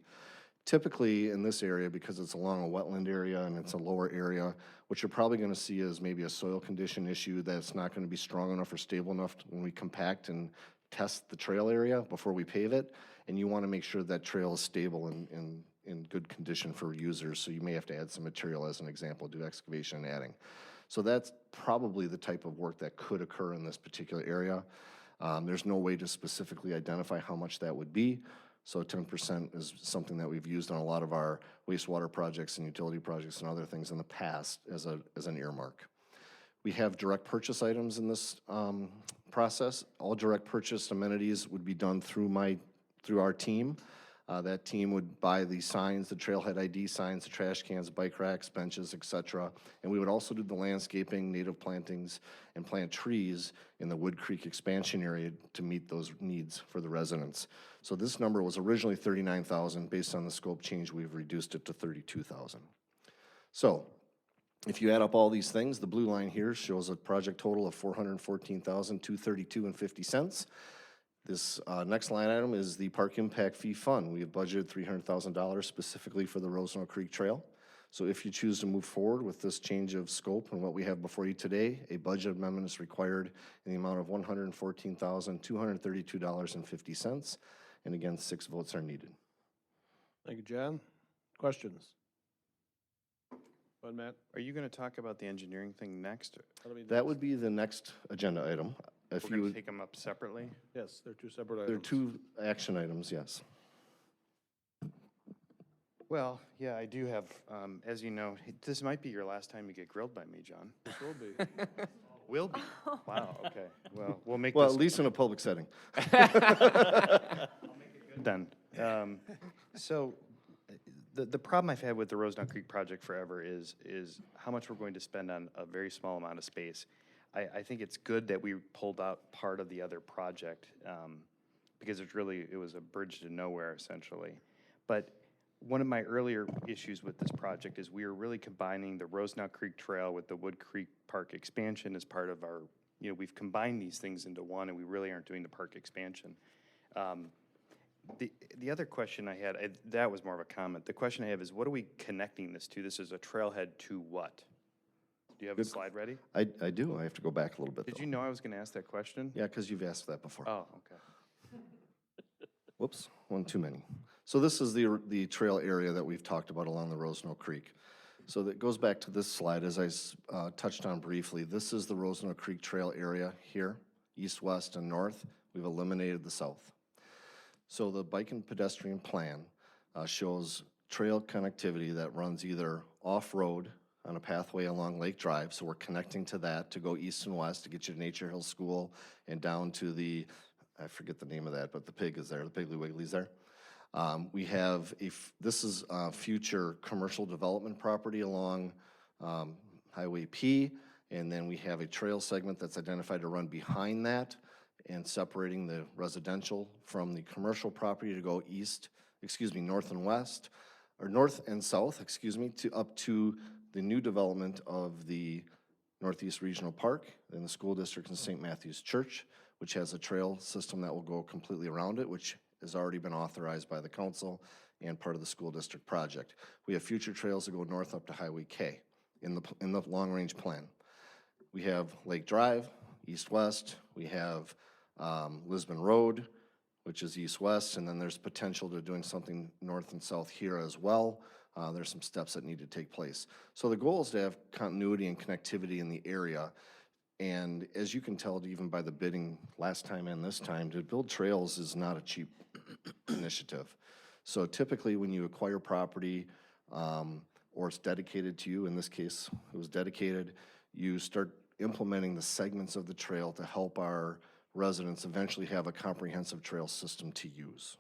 Typically, in this area, because it's along a wetland area and it's a lower area, what you're probably gonna see is maybe a soil condition issue that's not gonna be strong enough or stable enough when we compact and test the trail area before we pave it, and you wanna make sure that trail is stable and in good condition for users, so you may have to add some material, as an example, do excavation and adding. So that's probably the type of work that could occur in this particular area. There's no way to specifically identify how much that would be, so 10% is something that we've used on a lot of our wastewater projects and utility projects and other things in the past as an earmark. We have direct purchase items in this process. All direct purchase amenities would be done through our team. That team would buy the signs, the trailhead ID signs, the trash cans, bike racks, benches, et cetera. And we would also do the landscaping, native plantings, and plant trees in the Wood Creek expansion area to meet those needs for the residents. So this number was originally $39,000. Based on the scope change, we've reduced it to $32,000. So if you add up all these things, the blue line here shows a project total of $414,232.50. This next line item is the Park Impact Fee Fund. We have budgeted $300,000 specifically for the Rosenau Creek Trail. So if you choose to move forward with this change of scope and what we have before you today, a budget amendment is required in the amount of $114,232.50. And again, 6 votes are needed. Thank you, John. Questions? Go ahead, Matt. Are you going to talk about the engineering thing next? That would be the next agenda item. If We're you going would, to take them up separately? Yes, they're two separate items. they're 2 action items, yes. Well, yeah, I do have, as you know, this might be your last time you get grilled by me, John. This will be. Will be? Wow, okay. Well, we'll make Well, this. at least in a public setting. Done. So the problem I've had with the Rosenau Creek project forever is how much we're going to spend on a very small amount of space. I think it's good that we pulled out part of the other project because it was a bridge to nowhere essentially. But one of my earlier issues with this project is we are really combining the Rosenau Creek Trail with the Wood Creek Park expansion as part of our, we've combined these things into one and we really aren't doing the park expansion. The other question I had, that was more of a comment. The question I have is, what are we connecting this to? This is a trailhead to what? Do you have a slide ready? I do. I have to go back a little bit, Did though. you know I was going to ask that question? Yeah, because you've asked that before. Oh, okay. Whoops, one too many. So this is the trail area that we've talked about along the Rosenau Creek. So that goes back to this slide, as I touched on briefly. This is the Rosenau Creek Trail area here, east, west, and north. We've eliminated the south. So the bike and pedestrian plan shows trail connectivity that runs either off-road on a pathway along Lake Drive, so we're connecting to that to go east and west to get you to Nature Hill School and down to the, I forget the name of that, but the pig is there, the Piggly Wiggly's there. We have, this is a future commercial development property along Highway P, and then we have a trail segment that's identified to run behind that and separating the residential from the commercial property to go north and west, or north and south, to up to the new development of the Northeast Regional Park and the school district and St. Matthew's Church, which has a trail system that will go completely around it, which has already been authorized by the council and part of the school district project. We have future trails that go north up to Highway K in the long-range plan. We have Lake Drive, east-west. We have Lisbon Road, which is east-west, and then there's potential to doing something north and south here as well. There's some steps that need to take place. So the goal is to have continuity and connectivity in the area. And as you can tell, even by the bidding last time and this time, to build trails is not a cheap initiative. So typically when you acquire property or it's dedicated to you, in this case, it was dedicated, you start implementing the segments of the trail to help our residents eventually have a comprehensive trail system to use.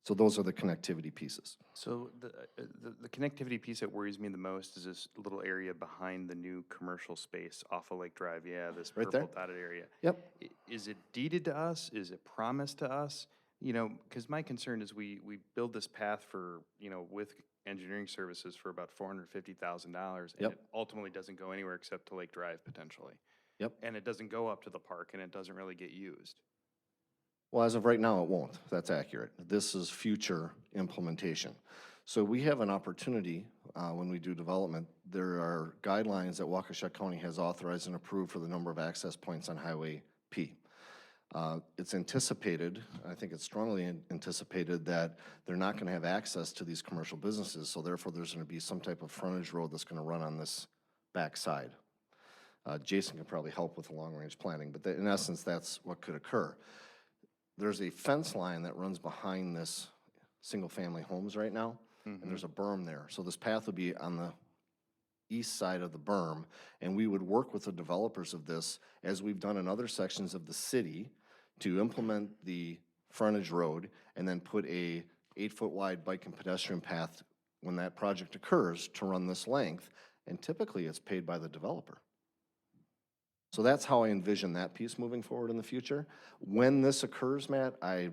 So those are the connectivity pieces. So the connectivity piece that worries me the most is this little area behind the new commercial space off of Lake Drive. Yeah, this Right purple there? dotted area. Yep. Is it deeded to us? Is it promised to us? You know, because my concern is we build this path for, you know, with engineering services for about $450,000. And Yep. it ultimately doesn't go anywhere except to Lake Drive potentially. Yep. And it doesn't go up to the park and it doesn't really get used. Well, as of right now, it won't. That's accurate. This is future implementation. So we have an opportunity when we do development. There are guidelines that Waukesha County has authorized and approved for the number of access points on Highway P. It's anticipated, I think it's strongly anticipated, that they're not going to have access to these commercial businesses, so therefore there's going to be some type of frontage road that's going to run on this backside. Jason can probably help with the long-range planning, but in essence, that's what could occur. There's a fence line that runs behind this single-family homes right now, and there's a berm there. So this path would be on the east side of the berm, and we would work with the developers of this, as we've done in other sections of the city, to implement the frontage road and then put a 8-foot wide bike and pedestrian path when that project occurs to run this length, and typically it's paid by the developer. So that's how I envision that piece moving forward in the future. When this occurs, Matt, I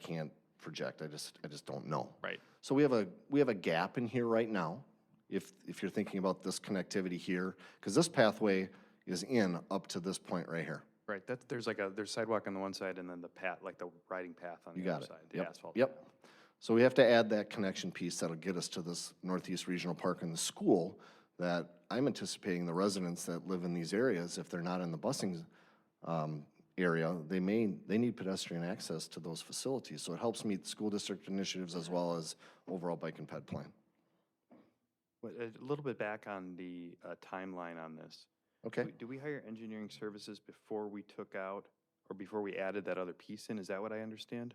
can't project. I just don't know. Right. So we have a gap in here right now, if you're thinking about this connectivity here, because this pathway is in up to this point right here. Right, there's sidewalk on the one side and then the path, like the riding path on You the got other it. side, the Yep. asphalt. Yep. So we have to add that connection piece that'll get us to this Northeast Regional Park and the school that I'm anticipating the residents that live in these areas, if they're not in the busing area, they need pedestrian access to those facilities. So it helps meet school district initiatives as well as overall bike and ped plan. A little bit back on the timeline on this. Okay. Do we hire engineering services before we took out, or before we added that other piece in? Is that what I understand?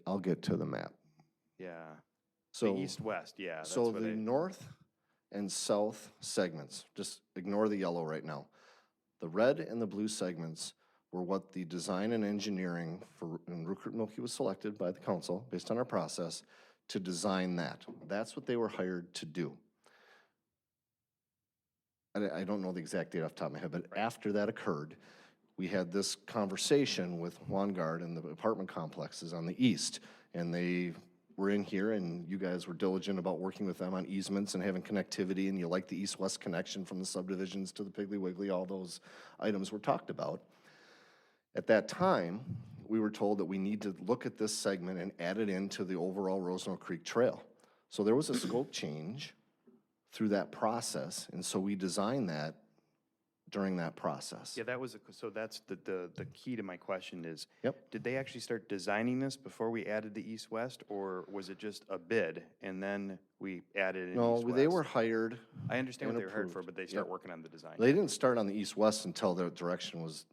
I'll get to the map. Yeah. So The east-west, yeah. That's So what the I- north and south segments, just ignore the yellow right now. The red and the blue segments were what the design and engineering for, and Rupert Milky was selected by the council based on our process to design that. That's what they were hired to do. I don't know the exact date off the top of my head, but after that occurred, we had this conversation with Vanguard and the apartment complexes on the east, and they were in here, and you guys were diligent about working with them on easements and having connectivity, and you liked the east-west connection from the subdivisions to the Piggly Wiggly, all those items were talked about. At that time, we were told that we need to look at this segment and add it into the overall Rosenau Creek Trail. So there was a scope change through that process, and so we designed that during that process. Yeah, that was, so that's the key to my question is, Yep. did they actually start designing this before we added the east-west, or was it just a bid, and then we added an No, east-west? they were hired. I understand and what they were hired for, approved. but they start Yep. working on the design. They didn't start on the east-west until their direction was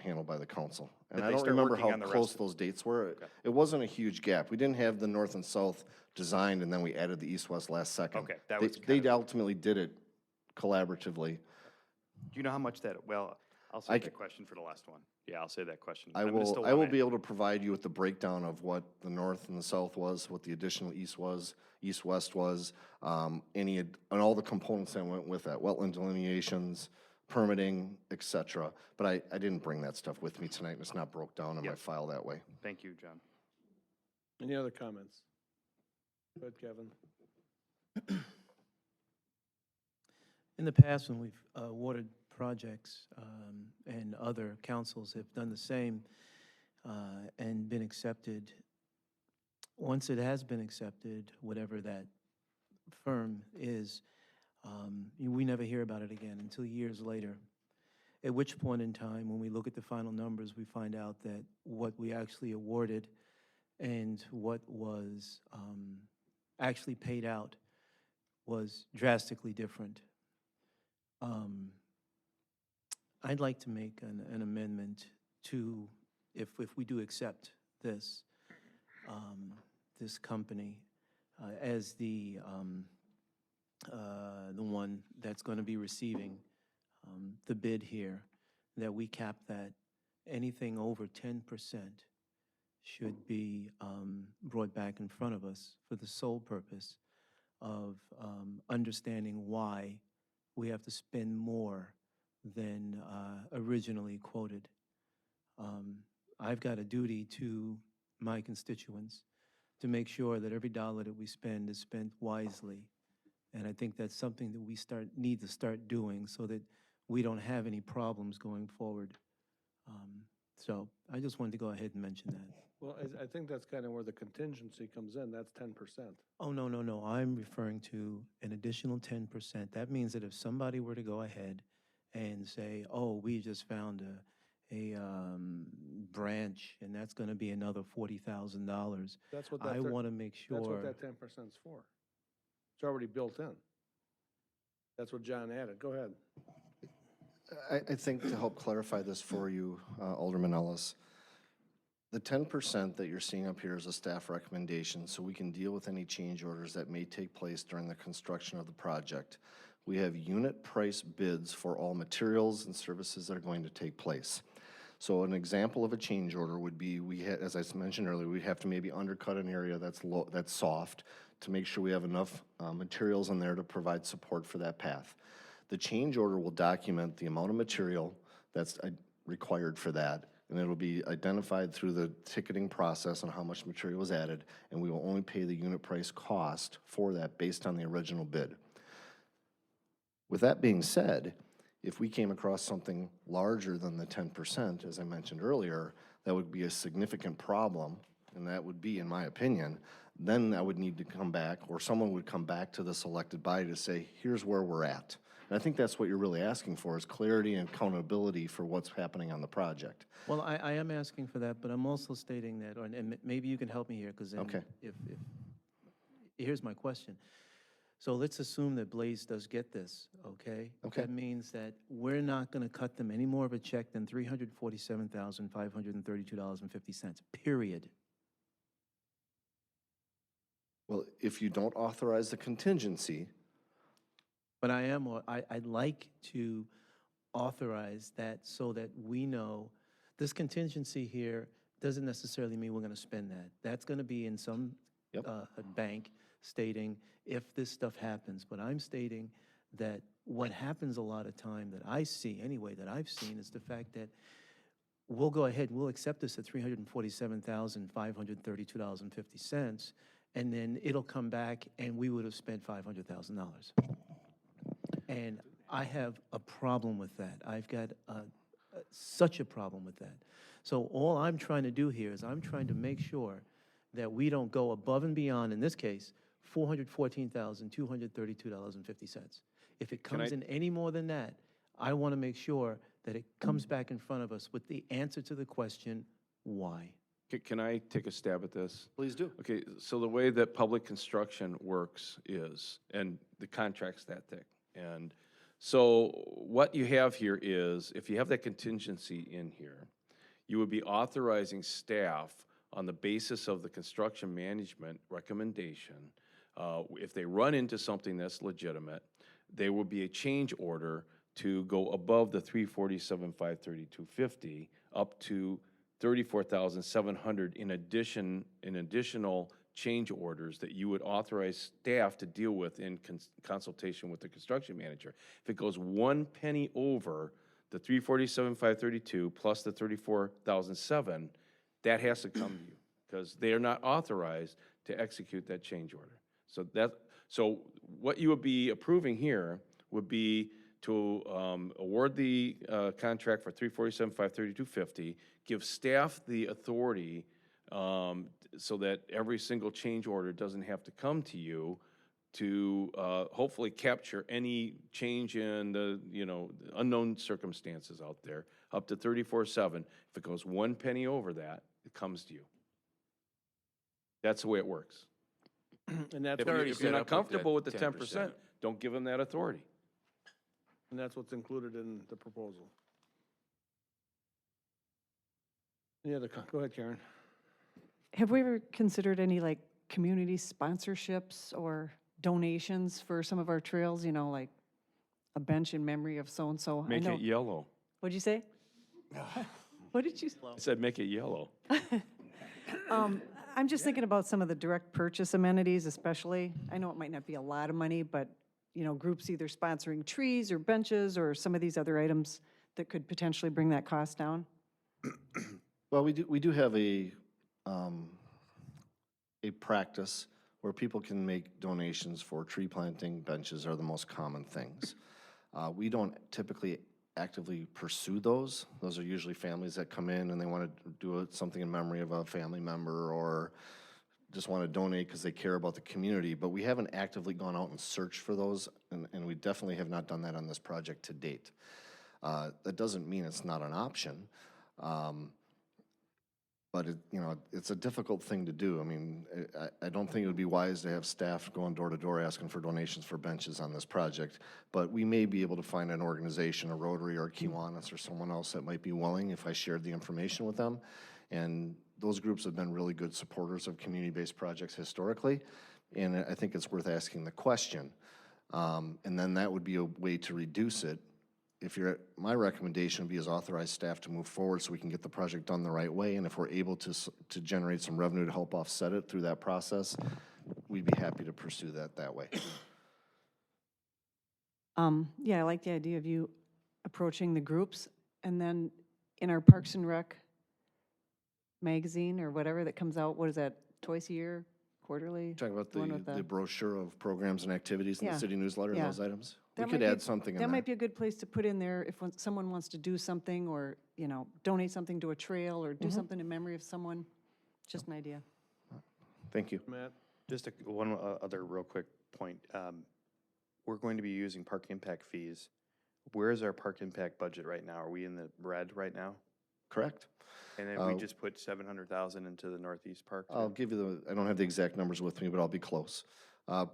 handled by the council. And Did I they don't start remember working how on the close rest? those dates were. Okay. It wasn't a huge gap. We didn't have the north and south designed, and then we added the east-west last second. Okay, that They- was kind They of- ultimately did it collaboratively. Do you know how much that, well, I'll I save the ca- question for the last one. Yeah, I'll save that question. I I'm gonna will, still I will want be it. able to provide you with the breakdown of what the north and the south was, what the additional east was, east-west was, and all the components that went with that, wetland delineations, permitting, et cetera. But I didn't bring that stuff with me tonight, and it's not broke down in my Yep. file that way. Thank you, John. Any other comments? Go ahead, Kevin. In the past, when we've awarded projects, and other councils have done the same, and been accepted, once it has been accepted, whatever that firm is, we never hear about it again until years later. At which point in time, when we look at the final numbers, we find out that what we actually awarded and what was actually paid out was drastically different. I'd like to make an amendment to, if we do accept this, this company as the one that's going to be receiving the bid here, that we cap that anything over 10% should be brought back in front of us for the sole purpose of understanding why we have to spend more than originally quoted. I've got a duty to my constituents to make sure that every dollar that we spend is spent wisely. And I think that's something that we need to start doing so that we don't have any problems going forward. So I just wanted to go ahead and mention that. Well, I think that's kind of where the contingency comes in, that's 10%. Oh, no, no, no, I'm referring to an additional 10%. That means that if somebody were to go ahead and say, oh, we just found a branch, and that's gonna be another $40,000, That's what I wanna make sure. That's what that 10%'s for. It's already built in. That's what John added. Go ahead. I think to help clarify this for you, Alderman Ellis, the 10% that you're seeing up here is a staff recommendation, so we can deal with any change orders that may take place during the construction of the project. We have unit price bids for all materials and services that are going to take place. So an example of a change order would be, as I mentioned earlier, we'd have to maybe undercut an area that's soft to make sure we have enough materials in there to provide support for that path. The change order will document the amount of material that's required for that, and it'll be identified through the ticketing process on how much material was added, and we will only pay the unit price cost for that based on the original bid. With that being said, if we came across something larger than the 10%, as I mentioned earlier, that would be a significant problem, and that would be, in my opinion, then I would need to come back, or someone would come back to the selected body to say, here's where we're at. And I think that's what you're really asking for, is clarity and accountability for what's happening on the project. Well, I am asking for that, but I'm also stating that, and maybe you can help me here, because Okay. Here's my question. So let's assume that Blaze does get this, okay? Okay. That means that we're not going to cut them any more of a check than $347,532.50, period. Well, if you don't authorize the contingency, But I'd like to authorize that so that we know this contingency here doesn't necessarily mean we're going to spend that. That's going to be in some bank stating if this stuff happens. But I'm stating that what happens a lot of time that I see, anyway, that I've seen, is the fact that we'll go ahead and we'll accept this at $347,532.50, and then it'll come back and we would have spent $500,000. And I have a problem with that. I've got such a problem with that. So all I'm trying to do here is I'm trying to make sure that we don't go above and beyond, in this case, $414,232.50. If it comes in any more than that, I want to make sure that it comes back in front of us with the answer to the question, why? Can I take a stab at this? please do. Okay, so the way that public construction works is, and the contract's that thick, and so what you have here is, if you have that contingency in here, you would be authorizing staff on the basis of the construction management recommendation. If they run into something that's legitimate, there will be a change order to go above the $347,532.50 up to $34,700 in additional change orders that you would authorize staff to deal with in consultation with the construction manager. If it goes 1 penny over the $347,532 plus the $34,007, that has to come to you, because they are not authorized to execute that change order. So what you would be approving here would be to award the contract for $347,532.50, give staff the authority so that every single change order doesn't have to come to you, to hopefully capture any change in the unknown circumstances out there, up to $34,700. If it goes 1 penny over that, it comes to you. That's the way it works. And that's, If you're not comfortable with the 10%, don't give them that authority. and that's what's included in the proposal. Any other, go ahead, Karen. Have we ever considered any like community sponsorships or donations for some of our trails, like a bench in memory of so-and-so. I Make know. it yellow. What'd you say? What did you? I said, make it yellow. I'm just thinking about some of the direct purchase amenities especially. I know it might not be a lot of money, but, you know, groups either sponsoring trees or benches or some of these other items that could potentially bring that cost down. Well, we do have a practice where people can make donations for tree planting. Benches are the most common things. We don't typically actively pursue those. Those are usually families that come in and they want to do something in memory of a family member or just want to donate because they care about the community. But we haven't actively gone out and searched for those, and we definitely have not done that on this project to date. That doesn't mean it's not an option. But it's a difficult thing to do. I mean, I don't think it would be wise to have staff going door to door asking for donations for benches on this project. But we may be able to find an organization, a Rotary or a Kiwanis or someone else that might be willing if I shared the information with them. And those groups have been really good supporters of community-based projects historically. And I think it's worth asking the question. And then that would be a way to reduce it. My recommendation would be as authorize staff to move forward so we can get the project done the right way, and if we're able to generate some revenue to help offset it through that process, we'd be happy to pursue that way. Yeah, I like the idea of you approaching the groups, and then in our Parks and Rec magazine or whatever that comes out, what is that, twice a year, quarterly? Talking about The one with the brochure of programs and activities in Yeah. the city newsletter and Yeah. those items? We That could might be- add something in That there. might be a good place to put in there if someone wants to do something or, you know, donate something to a trail or do something in memory of someone. Just an idea. Thank you. Matt? Just one other real quick point. We're going to be using park impact fees. Where is our park impact budget right now? Are we in the red right now? Correct. And then we just put 700,000 into the Northeast Park? I'll give you I don't have the exact numbers with me, but I'll be close.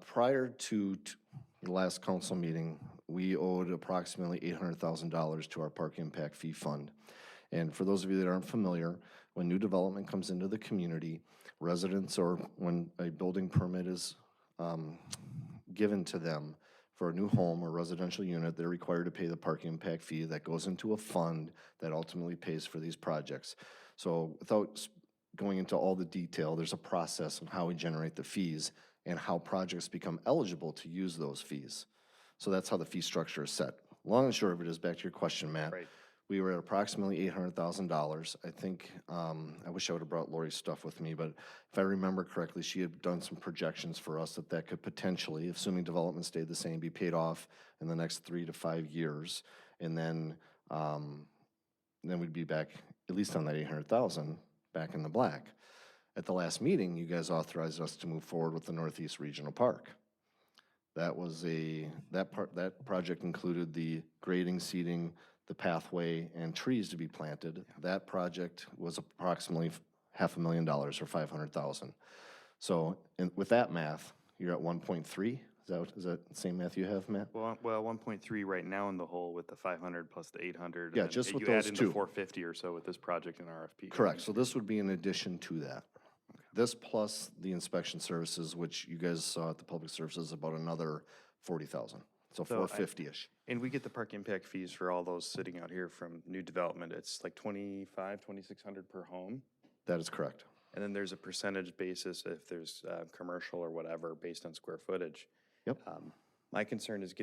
Prior to the last council meeting, we owed approximately $800,000 to our park impact fee fund. And for those of you that aren't familiar, when new development comes into the community, residents or when a building permit is given to them for a new home or residential unit, they're required to pay the park impact fee that goes into a fund that ultimately pays for these projects. So without going into all the detail, there's a process on how we generate the fees and how projects become eligible to use those fees. So that's how the fee structure is set. Long and short of it is, back to your question, Matt. Right. We were at approximately $800,000. I think, I wish I would have brought Lori's stuff with me, but if I remember correctly, she had done some projections for us that could potentially, assuming development stayed the same, be paid off in the next 3 to 5 years. And then we'd be back, at least on that $800,000, back in the black. At the last meeting, you guys authorized us to move forward with the Northeast Regional Park. That was that project included the grading, seeding, the pathway, and trees to be planted. That project was approximately $500,000 or $500,000. So with that math, you're at 1.3. Is that the same math you have, Matt? Well, 1.3 right now in the hole with the 500 plus the 800. Yeah, and then just with you add those in two. the 450 or so with this project and RFP. Correct. So this would be in addition to that. This plus the inspection services, which you guys saw at the public services, about another 40,000. So So I- 450-ish. And we get the park impact fees for all those sitting out here from new development. It's like 2,600 per home. That is correct. And then there's a percentage basis if there's commercial or whatever based on square footage. Yep. My concern is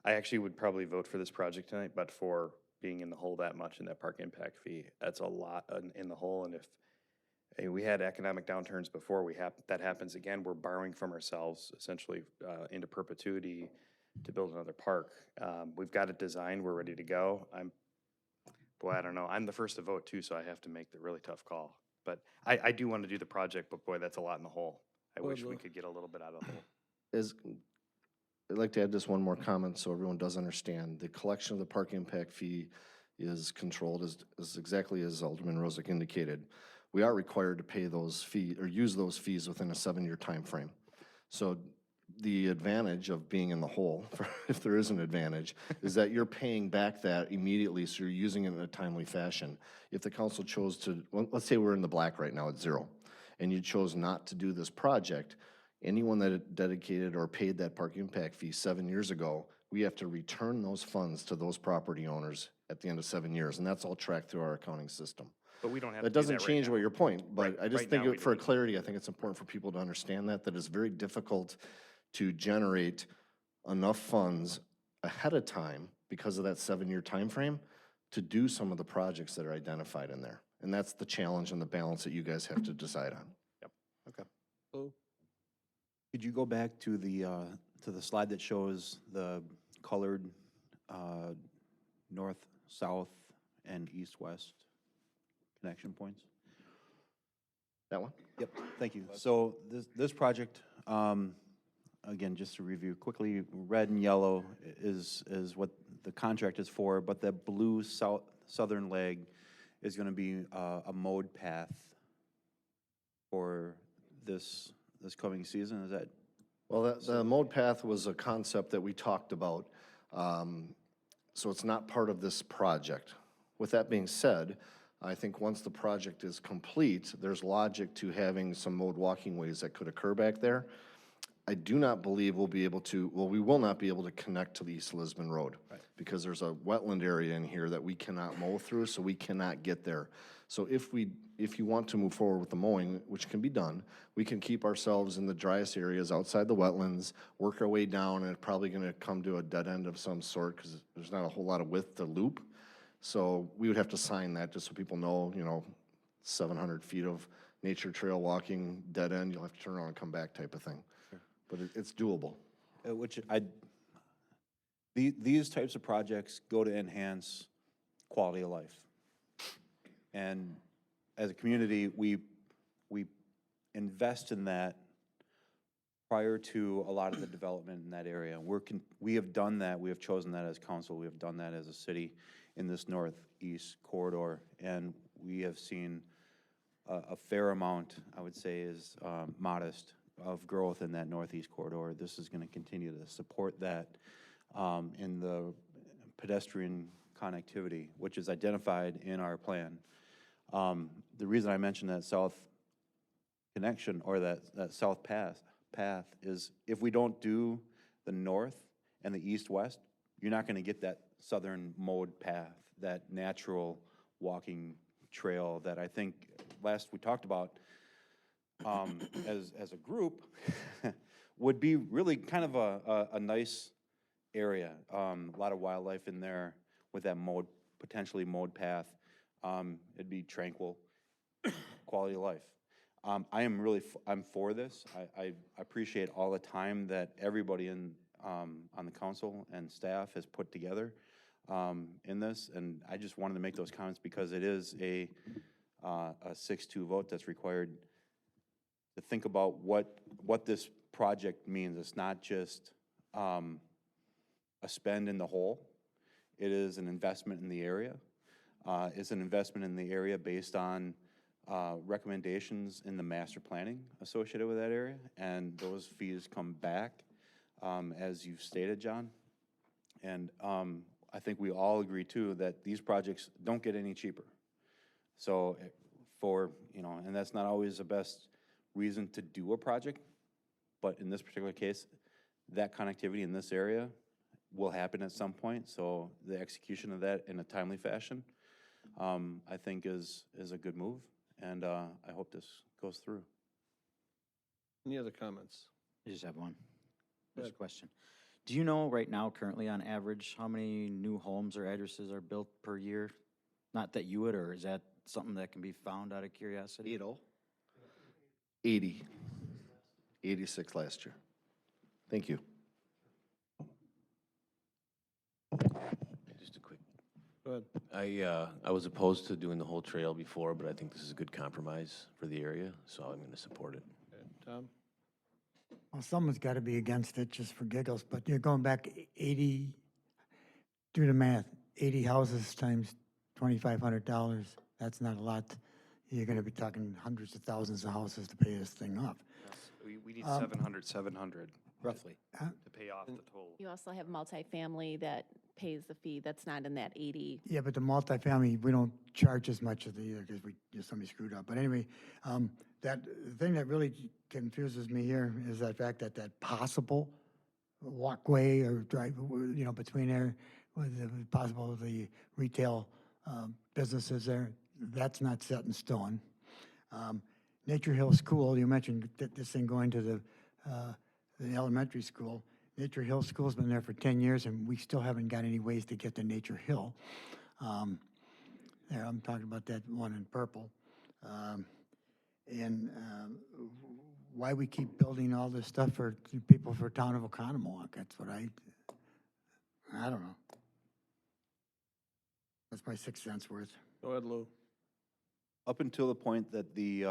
I actually would probably vote for this project tonight, but for being in the hole that much in that park impact fee, that's a lot in the hole. And if we had economic downturns before, that happens again, we're borrowing from ourselves essentially into perpetuity to build another park. We've got it designed, we're ready to go. I don't know. I'm the first to vote too, so I have to make the really tough call. But I do want to do the project, but boy, that's a lot in the hole. I wish we could get a little bit out of the hole. I'd like to add just one more comment so everyone does understand. The collection of the park impact fee is controlled as exactly as Alderman Rozak indicated. We are required to pay those fees or use those fees within a 7-year time frame. So the advantage of being in the hole, if there is an advantage, is that you're paying back that immediately, so you're using it in a timely fashion. If the council chose to, well, let's say we're in the black right now at 0, and you chose not to do this project, anyone that dedicated or paid that park impact fee 7 years ago we have to return those funds to those property owners at the end of 7 years, and that's all tracked through our accounting system. But we don't have to That do doesn't that right change now. what your point, but I just right think now we for don't. clarity, I think it's important for people to understand that it's very difficult to generate enough funds ahead of time because of that 7-year time frame to do some of the projects that are identified in there. And that's the challenge and the balance that you guys have to decide on. Okay. Could you go back to the slide that shows the colored north, south, and east-west connection points? That one? Yep, thank you. So this project, again, just to review quickly, red and yellow is what the contract is for, but the blue southern leg is going to be a mode path for this coming season, is that? Well, the mode path was a concept that we talked about, so it's not part of this project. With that being said, I think once the project is complete, there's logic to having some mode walking ways that could occur back there. I do not believe we'll be able to, well, we will not be able to connect to the East Lisbon Road. Right. Because there's a wetland area in here that we cannot mow through, so we cannot get there. So if you want to move forward with the mowing, which can be done, we can keep ourselves in the driest areas outside the wetlands, work our way down, and it's probably gonna come to a dead end of some sort, because there's not a whole lot of width to loop. So we would have to sign that, just so people know, 700 feet of nature trail walking, dead end, you'll have to turn around and come back type of thing. But it's doable. These types of projects go to enhance quality of life. And as a community, we invest in that prior to a lot of the development in that area. We have done that, we have chosen that as council, we have done that as a city in this northeast corridor, and we have seen a fair amount, I would say is modest, of growth in that northeast corridor. This is going to continue to support that in the pedestrian connectivity, which is identified in our plan. The reason I mentioned that south connection, or that south path is if we don't do the north and the east-west, you're not going to get that southern mode path, that natural walking trail that I think last we talked about as a group would be really kind of a nice area. A lot of wildlife in there with that potentially mode path. It'd be tranquil, quality of life. I'm for this. I appreciate all the time that everybody on the council and staff has put together in this, and I just wanted to make those comments because it is a 6-2 vote that's required to think about what this project means. It's not just a spend in the hole. It is an investment in the area. It's an investment in the area based on recommendations in the master planning associated with that area, and those fees come back, as you've stated, John. And I think we all agree too that these projects don't get any cheaper. So and that's not always the best reason to do a project, but in this particular case, that connectivity in this area will happen at some point, so the execution of that in a timely fashion, I think is a good move, and I hope this goes through. Any other comments? I just have one. Go Just ahead. a question. Do you know right now, currently on average, how many new homes or addresses are built per year? Not that you would, or is that something that can be found out of curiosity? 80. 86 last year. Thank you. Just a quick. Go ahead. I was opposed to doing the whole trail before, but I think this is a good compromise for the area, so I'm going to support it. Okay, Tom? Well, someone's got to be against it just for giggles, but you're going back 80, do the math, 80 houses times $2,500, that's not a lot. You're going to be talking hundreds of thousands of houses to pay this thing off. We need 700 Roughly. to pay off the total. You also have multifamily that pays the fee, that's not in that 80. Yeah, but the multifamily, we don't charge as much as the either because somebody screwed up. But anyway, the thing that really confuses me here is that fact that possible walkway or drive, between there, with the possible the retail businesses there. That's not set in stone. Nature Hill School, you mentioned this thing going to the elementary school. Nature Hill School's been there for 10 years, and we still haven't got any ways to get to Nature Hill. There, I'm talking about that one in purple. And why we keep building all this stuff for people for town of Oconomowoc, that's what I don't know. That's my 6 cents worth. Go ahead, Lou. Up until the point that the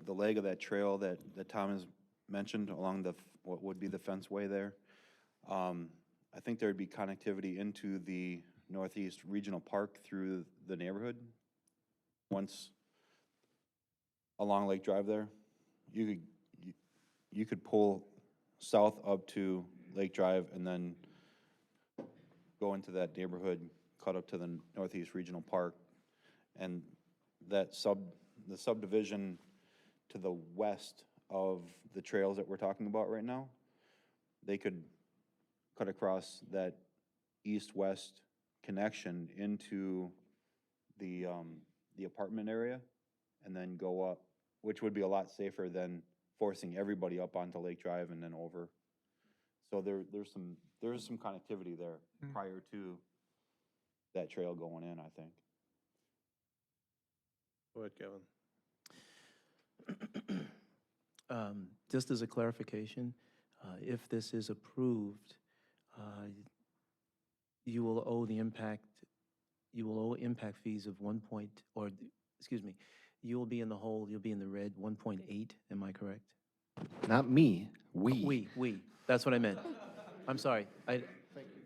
leg of that trail that Tom has mentioned along what would be the fenceway there, I think there'd be connectivity into the Northeast Regional Park through the neighborhood. Once along Lake Drive there, you could pull south up to Lake Drive and then go into that neighborhood, cut up to the Northeast Regional Park, and the subdivision to the west of the trails that we're talking about right now, they could cut across that east-west connection into the apartment area and then go up, which would be a lot safer than forcing everybody up onto Lake Drive and then over. So there's some connectivity there prior to that trail going in, I think. Go ahead, Kevin. Just as a clarification, if this is approved, you will owe impact fees of you will be in the hole, you'll be in the red, 1.8, am I correct? Not me, we. We, that's what I meant. I'm sorry. For the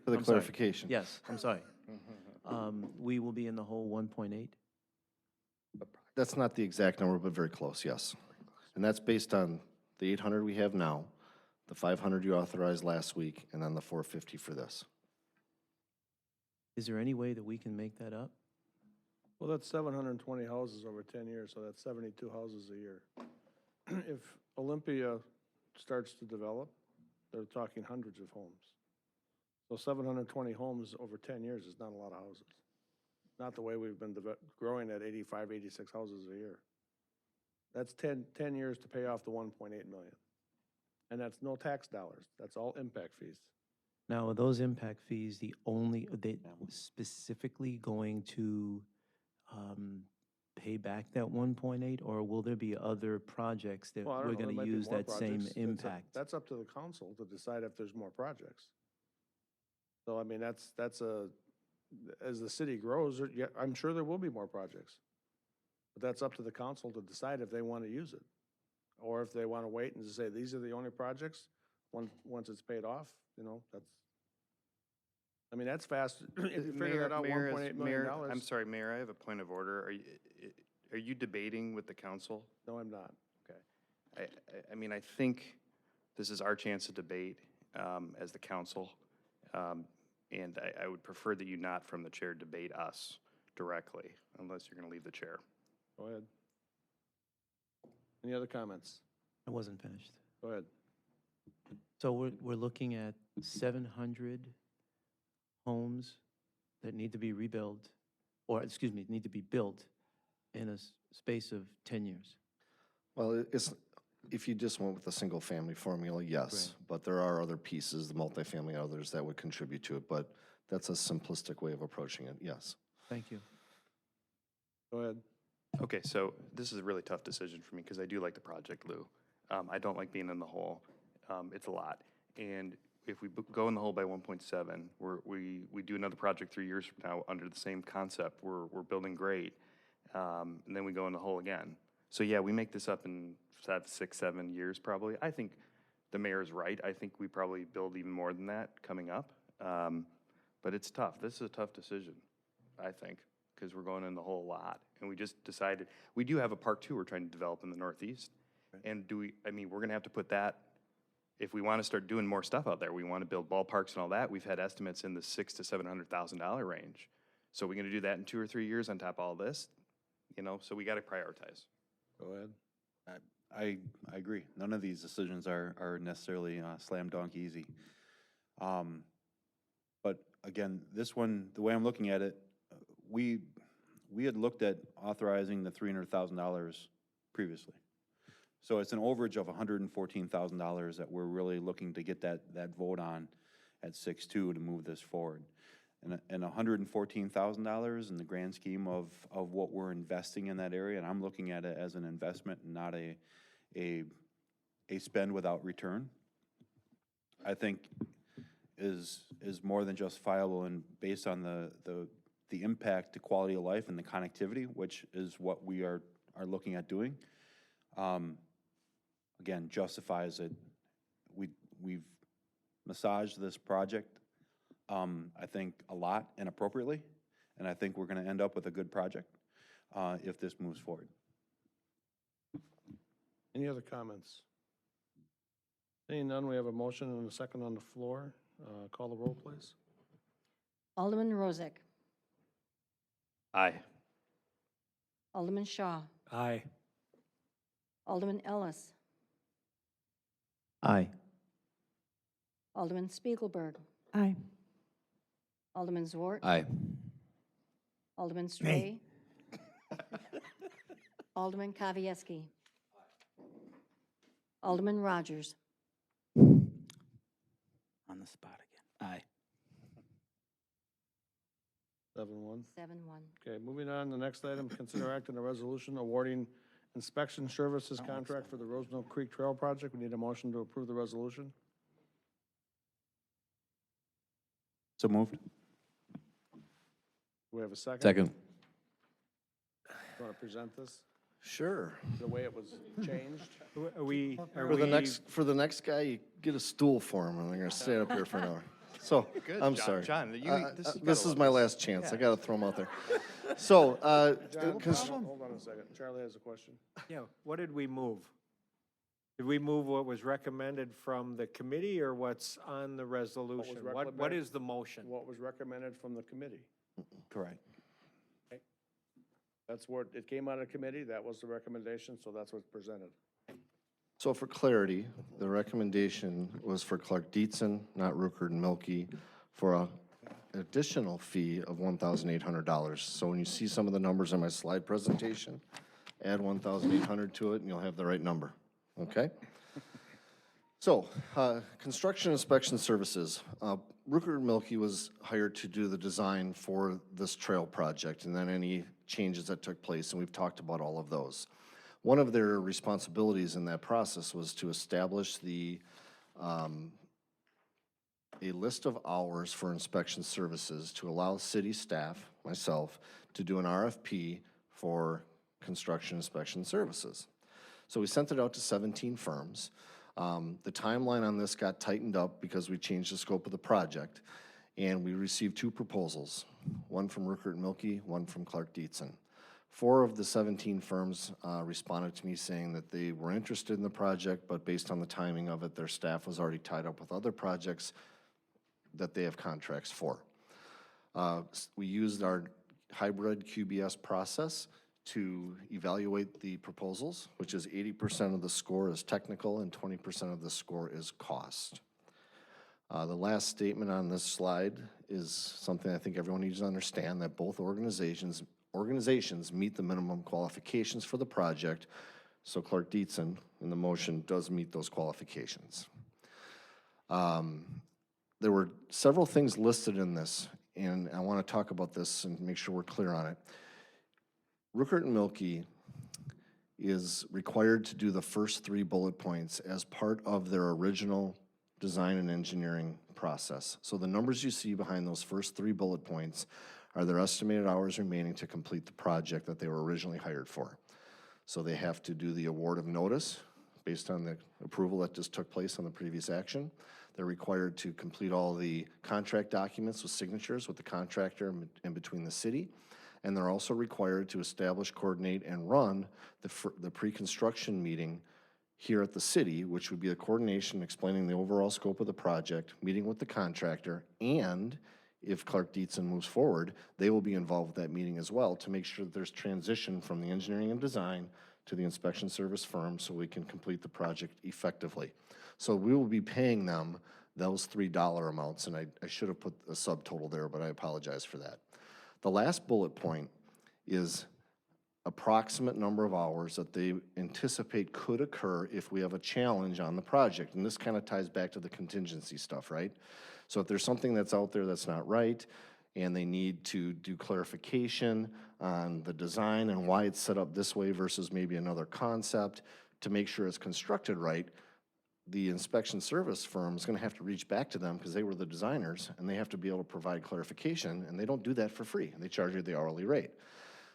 I'm sorry. clarification. Yes, I'm sorry. We will be in the hole 1.8? That's not the exact number, but very close, yes. And that's based on the 800 we have now, the 500 you authorized last week, and then the 450 for this. Is there any way that we can make that up? Well, that's 720 houses over 10 years, so that's 72 houses a year. If Olympia starts to develop, they're talking hundreds of homes. So 720 homes over 10 years is not a lot of houses. Not the way we've been growing at 85, 86 houses a year. That's 10 years to pay off the 1.8 million. And that's no tax dollars, that's all impact fees. Now, are those impact fees they specifically going to pay back that 1.8, or will there be other projects that Well, I don't we're know, there going might to be use more that same projects. impact? That's up to the council to decide if there's more projects. So, I mean, that's as the city grows, yeah, I'm sure there will be more projects. But that's up to the council to decide if they want to use it. Or if they want to wait and just say, these are the only projects, once it's paid off, that's fast. If you figure that out, $1.8 million. I'm sorry, Mayor, I have a point of order. Are you debating with the council? No, I'm not. Okay. I think this is our chance to debate as the council. And I would prefer that you not from the chair debate us directly, unless you're going to leave the chair. Go ahead. Any other comments? I wasn't finished. Go ahead. So we're looking at 700 homes that need to be rebuilt, or excuse me, need to be built in a space of 10 years. Well, if you just went with the single-family formula, yes. But there are other pieces, the multifamily, others that would contribute to it. But that's a simplistic way of approaching it, yes. Thank you. Go ahead. Okay, so this is a really tough decision for me because I do like the project, Lou. I don't like being in the hole. It's a lot. And if we go in the hole by 1.7, we do another project 3 years from now under the same concept. We're building great. And then we go in the hole again. So yeah, we make this up in 6, 7 years probably. I think the mayor's right. I think we probably build even more than that coming up. But it's tough. This is a tough decision, I think, because we're going in the hole a lot. And we just decided, we do have a park too we're trying to develop in the Northeast. And we're gonna have to put that, if we want to start doing more stuff out there, we want to build ballparks and all that, we've had estimates in the $600,000 to $700,000 range. So we're gonna do that in 2 or 3 years on top of all this, so we gotta prioritize. Go ahead. I agree. None of these decisions are necessarily slam dunk easy. But again, this one, the way I'm looking at it, we had looked at authorizing the $300,000 previously. So it's an overage of $114,000 that we're really looking to get that vote on at 6-2 to move this forward. And $114,000 in the grand scheme of what we're investing in that area, and I'm looking at it as an investment and not a spend without return, I think is more than justifiable and based on the impact to quality of life and the connectivity, which is what we are looking at doing. Again, justifies it. We've massaged this project, I think, a lot and appropriately, and I think we're going to end up with a good project if this moves forward. Any other comments? Seeing none, we have a motion and a second on the floor. Call the roll, please. Alderman Rozak. Aye. Alderman Shaw. Aye. Alderman Ellis. Aye. Alderman Spiegelberg. Aye. Alderman Zwart. Aye. Alderman Stray. Alderman Kavieski. Alderman Rogers. On the spot again. Aye. 7-1. 7-1. Okay, moving on, the next item, consider act on a resolution awarding inspection services contract for the Rosenau Creek Trail Project. We need a motion to approve the resolution. So moved. Do we have a second? Second. You want to present this, Sure. the way it was changed? Are we, For the next guy, you get a stool for him, and I'm gonna stay up here for an hour. So, Good, I'm John. sorry. John, This is my last chance. I gotta throw him out there. So, Hold on a second. Charlie has a question. yeah, what did we move? Did we move what was recommended from the committee or what's on the resolution? What recommended? is the motion? What was recommended from the committee? Correct. That's what, it came out of committee, that was the recommendation, so that's what's presented. So for clarity, the recommendation was for Clark Dietzen, not Ruckert and Milky, for an additional fee of $1,800. So when you see some of the numbers in my slide presentation, add 1,800 to it and you'll have the right number, okay? So, construction inspection services. Ruckert and Milky was hired to do the design for this trail project and then any changes that took place, and we've talked about all of those. One of their responsibilities in that process was to establish a list of hours for inspection services to allow city staff, myself, to do an RFP for construction inspection services. So we sent it out to 17 firms. The timeline on this got tightened up because we changed the scope of the project, and we received 2 proposals, one from Ruckert and Milky, one from Clark Dietzen. 4 of the 17 firms responded to me saying that they were interested in the project, but based on the timing of it, their staff was already tied up with other projects that they have contracts for. We used our hybrid QBS process to evaluate the proposals, which is 80% of the score is technical and 20% of the score is cost. The last statement on this slide is something I think everyone needs to understand, that both organizations meet the minimum qualifications for the project, so Clark Dietzen in the motion does meet those qualifications. There were several things listed in this, and I want to talk about this and make sure we're clear on it. Ruckert and Milky is required to do the first 3 bullet points as part of their original design and engineering process. So the numbers you see behind those first 3 bullet points are their estimated hours remaining to complete the project that they were originally hired for. So they have to do the award of notice based on the approval that just took place on the previous action. They're required to complete all the contract documents with signatures with the contractor and between the city. And they're also required to establish, coordinate, and run the pre-construction meeting here at the city, which would be a coordination explaining the overall scope of the project, meeting with the contractor, and if Clark Dietzen moves forward, they will be involved with that meeting as well to make sure that there's transition from the engineering and design to the inspection service firm so we can complete the project effectively. So we will be paying them those $3 amounts, and I should have put a subtotal there, but I apologize for that. The last bullet point is approximate number of hours that they anticipate could occur if we have a challenge on the project. And this kind of ties back to the contingency stuff, right? So if there's something that's out there that's not right, and they need to do clarification on the design and why it's set up this way versus maybe another concept to make sure it's constructed right, the inspection service firm is gonna have to reach back to them because they were the designers, and they have to be able to provide clarification, and they don't do that for free. They charge you the hourly rate.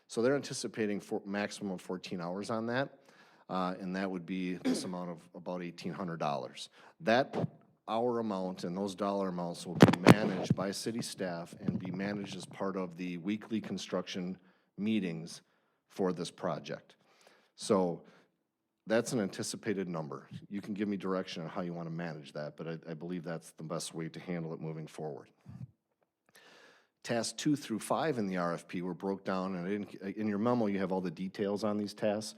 So they're anticipating for maximum of 14 hours on that, and that would be this amount of about $1,800. That hour amount and those dollar amounts will be managed by city staff and be managed as part of the weekly construction meetings for this project. So that's an anticipated number. You can give me direction on how you want to manage that, but I believe that's the best way to handle it moving forward. Tasks 2 through 5 in the RFP were broke down, and in your memo, you have all the details on these tasks.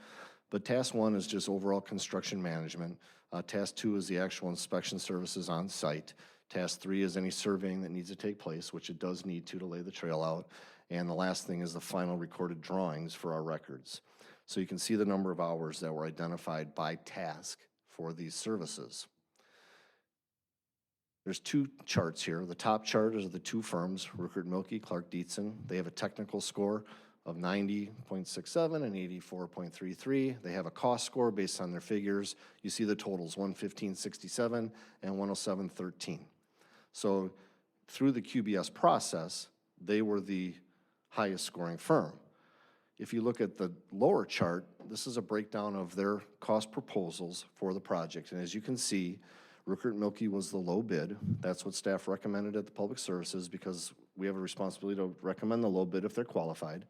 But task 1 is just overall construction management. Task 2 is the actual inspection services on site. Task 3 is any surveying that needs to take place, which it does need to lay the trail out. And the last thing is the final recorded drawings for our records. So you can see the number of hours that were identified by task for these services. There's 2 charts here. The top chart is the 2 firms, Ruckert Milke, Clark Dietzen. They have a technical score of 90.67 and 84.33. They have a cost score based on their figures. You see the totals, 115.67 and 107.13. So through the QBS process, they were the highest scoring firm. If you look at the lower chart, this is a breakdown of their cost proposals for the project. And as you can see, Ruckert Milke was the low bid. That's what staff recommended at the Public Services because we have a responsibility to recommend the low bid if they're qualified.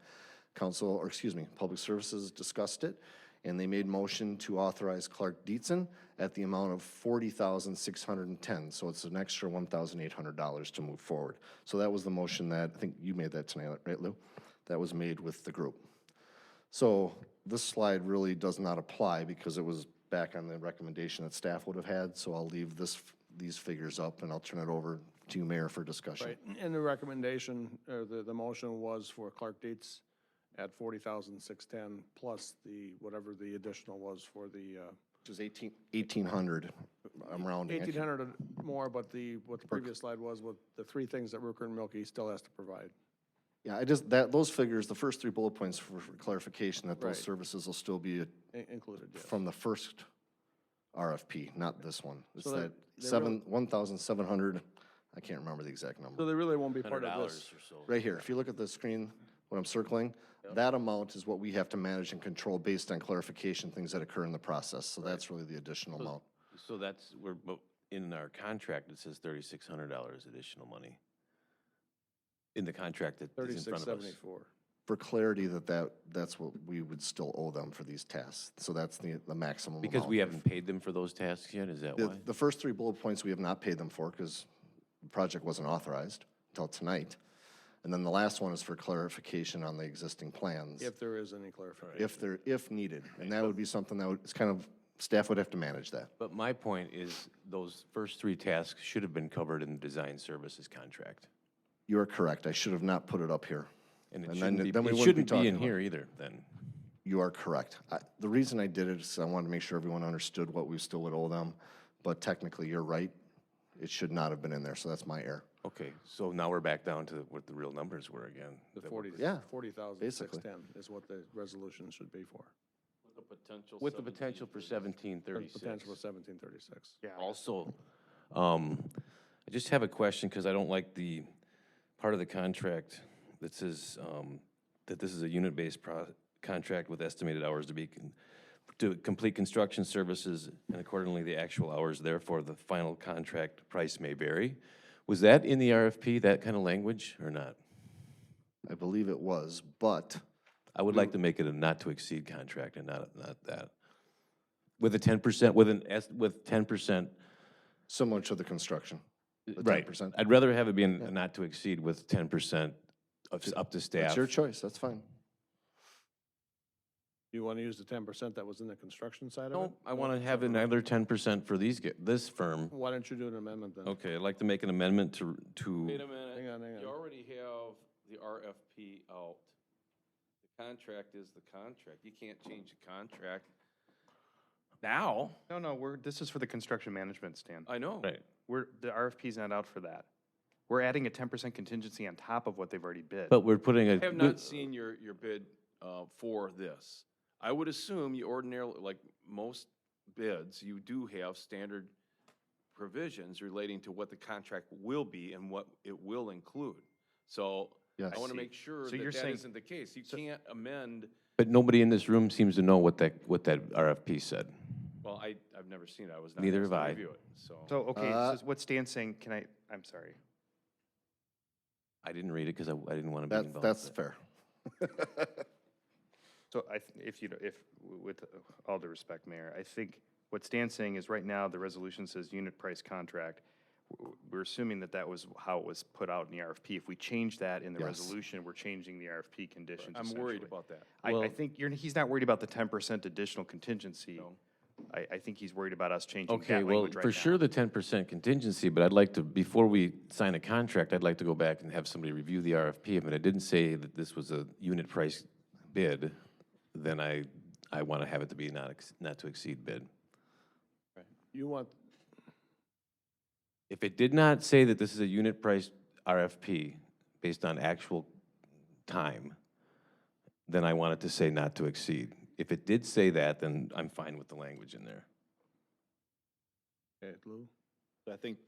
Public Services discussed it, and they made motion to authorize Clark Dietzen at the amount of $40,610. So it's an extra $1,800 to move forward. So that was the motion that, I think you made that tonight, right, Lou? That was made with the group. So this slide really does not apply because it was back on the recommendation that staff would have had, so I'll leave these figures up and I'll turn it over to you, Mayor, for discussion. Right, and the recommendation, or the motion was for Clark Dietz at $40,610 plus whatever the additional was for the. Which is 1,800, I'm rounding. 1,800 more, but what the previous slide was with the 3 things that Ruckert Milke still has to provide. Yeah, those figures, the first 3 bullet points for clarification that those Right. services will still be Included, yes. from the first RFP, not this one. It's So that they 1,700, I can't remember the exact number. So they really won't be part of $100 this. or so. Right here, if you look at the screen, what I'm circling, that amount is what we have to manage and control based on clarification, things that occur in the process. So that's really the additional amount. So that's, in our contract, it says $3,600 additional money. In the contract that is in front of us. $36.74. For clarity, that's what we would still owe them for these tasks. So that's the maximum Because amount. we haven't paid them for those tasks yet, is that why? The first 3 bullet points we have not paid them for because the project wasn't authorized until tonight. And then the last one is for clarification on the existing plans. If there is any clarification. If needed. And that would be something that it's kind of, staff would have to manage that. But my point is, those first 3 tasks should have been covered in the design services contract. You are correct. I should have not put it up here. And it then- shouldn't be, then we it wouldn't shouldn't be talking in about here it. either, then. You are correct. The reason I did it is I wanted to make sure everyone understood what we still would owe them. But technically, you're right. It should not have been in there, so that's my error. Okay, so now we're back down to what the real numbers were again. The that 40, Yeah, 40,610 is what the resolution should be for. With the potential for 1736. Potential for 1736. Yeah. Also, I just have a question, because I don't like the part of the contract that says that this is a unit-based contract with estimated hours to complete construction services, and accordingly, the actual hours, therefore, the final contract price may vary. Was that in the RFP, that kind of language, or not? I believe it was, but I would like to make it a not-to-exceed contract and not that. With a 10%, with 10%. similar to the construction. The Right. 10%. I'd rather have it be a not-to-exceed with 10% up to staff. That's your choice. That's fine. You want to use the 10% that was in the construction side of it? No, I want to have another 10% for this firm. Why don't you do an amendment then? Okay, I'd like to make an amendment to, Wait a minute. Hang on. You already have the RFP out. The contract is the contract. You can't change the contract now. No, this is for the construction management, Stan. I know. Right. The RFP's not out for that. We're adding a 10% contingency on top of what they've already bid. But we're putting a. I have not seen your bid for this. I would assume you ordinarily, like most bids, you do have standard provisions relating to what the contract will be and what it will include. So Yes. I want to see. make sure So that you're that saying- isn't the case. You can't amend, But nobody in this room seems to know what that RFP said. well, I've never seen it. I was not Neither asked have to I. review it, so. So, okay, so what Stan's saying, I'm sorry. I didn't read it because I didn't want to be involved. That's with it. fair. So with all due respect, Mayor, I think what Stan's saying is right now, the resolution says unit price contract. We're assuming that was how it was put out in the RFP. If we change that in the Yes. resolution, we're changing the RFP conditions I'm worried essentially. about that. I Well- think he's not worried about the 10% additional contingency. No. I think he's worried about us changing Okay, that well, language right for now. sure the 10% contingency, but I'd like to, before we sign a contract, I'd like to go back and have somebody review the RFP. If it didn't say that this was a unit price bid, then I want to have it to be not to exceed bid. You want, If it did not say that this is a unit price RFP based on actual time, then I want it to say not to exceed. If it did say that, then I'm fine with the language in there. okay, Lou? So I think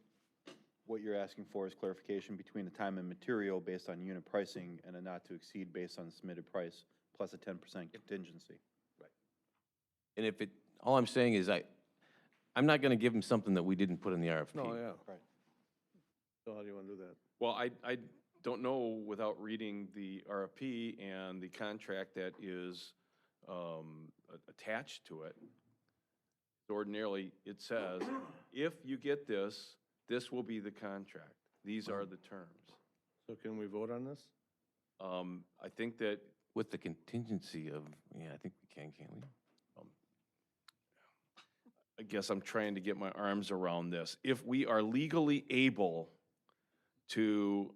what you're asking for is clarification between the time and material based on unit pricing and a not to exceed based on the submitted price plus a 10% contingency. And if it, all I'm saying is I'm not going to give them something that we didn't put in the RFP. No, yeah. Right. So how do you want to do that? Well, I don't know without reading the RFP and the contract that is attached to it. Ordinarily, it says, if you get this, this will be the contract. These are the terms. So can we vote on this? I think that, With the contingency of, yeah, I think we can't we? I guess I'm trying to get my arms around this. If we are legally able to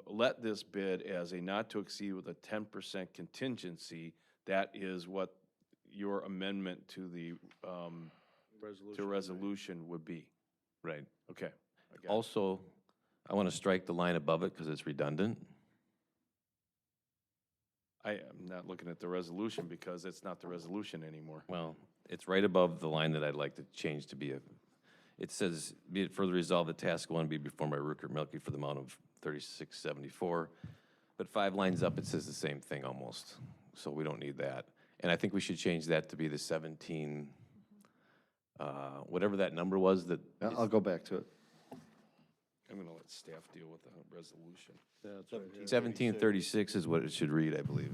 let this bid as a not to exceed with a 10% contingency, that is what your amendment to the resolution would be. Right. Okay. I got it. Also, I want to strike the line above it because it's redundant. I am not looking at the resolution because it's not the resolution anymore. Well, it's right above the line that I'd like to change to be it says, be it further resolved that task one be performed by Rooker Milky for the amount of $36.74. But 5 lines up, it says the same thing almost, so we don't need that. And I think we should change that to be the 17, whatever that number was that. Yeah, I'll go back to it. I'm going to let staff deal with the resolution. Yeah, it's right here. 1736 is what it should read, I believe.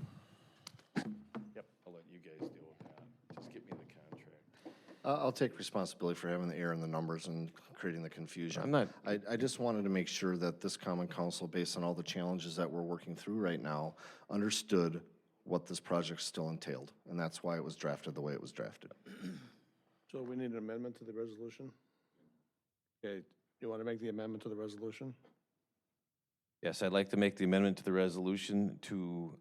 Yep. I'll let you guys deal with that. Just get me the contract. I'll take responsibility for having the error in the numbers and creating the confusion. I'm not- I just wanted to make sure that this common council, based on all the challenges that we're working through right now, understood what this project still entailed, and that's why it was drafted the way it was drafted. So we need an amendment to the resolution? Okay, you want to make the amendment to the resolution? Yes, I'd like to make the amendment to the resolution to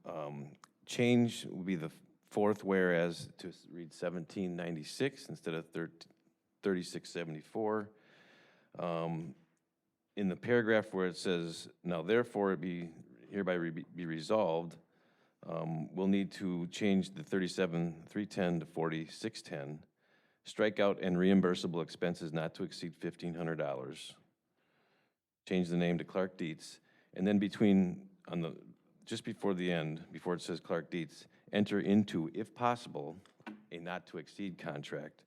change, would be the fourth whereas to read 1796 instead of 3674. In the paragraph where it says, now therefore it be hereby be resolved, we'll need to change the 37,310 to 4610. Strike out and reimbursable expenses not to exceed $1,500. Change the name to Clark Dietz. And then just before the end, before it says Clark Dietz, enter into, if possible, a not-to-exceed contract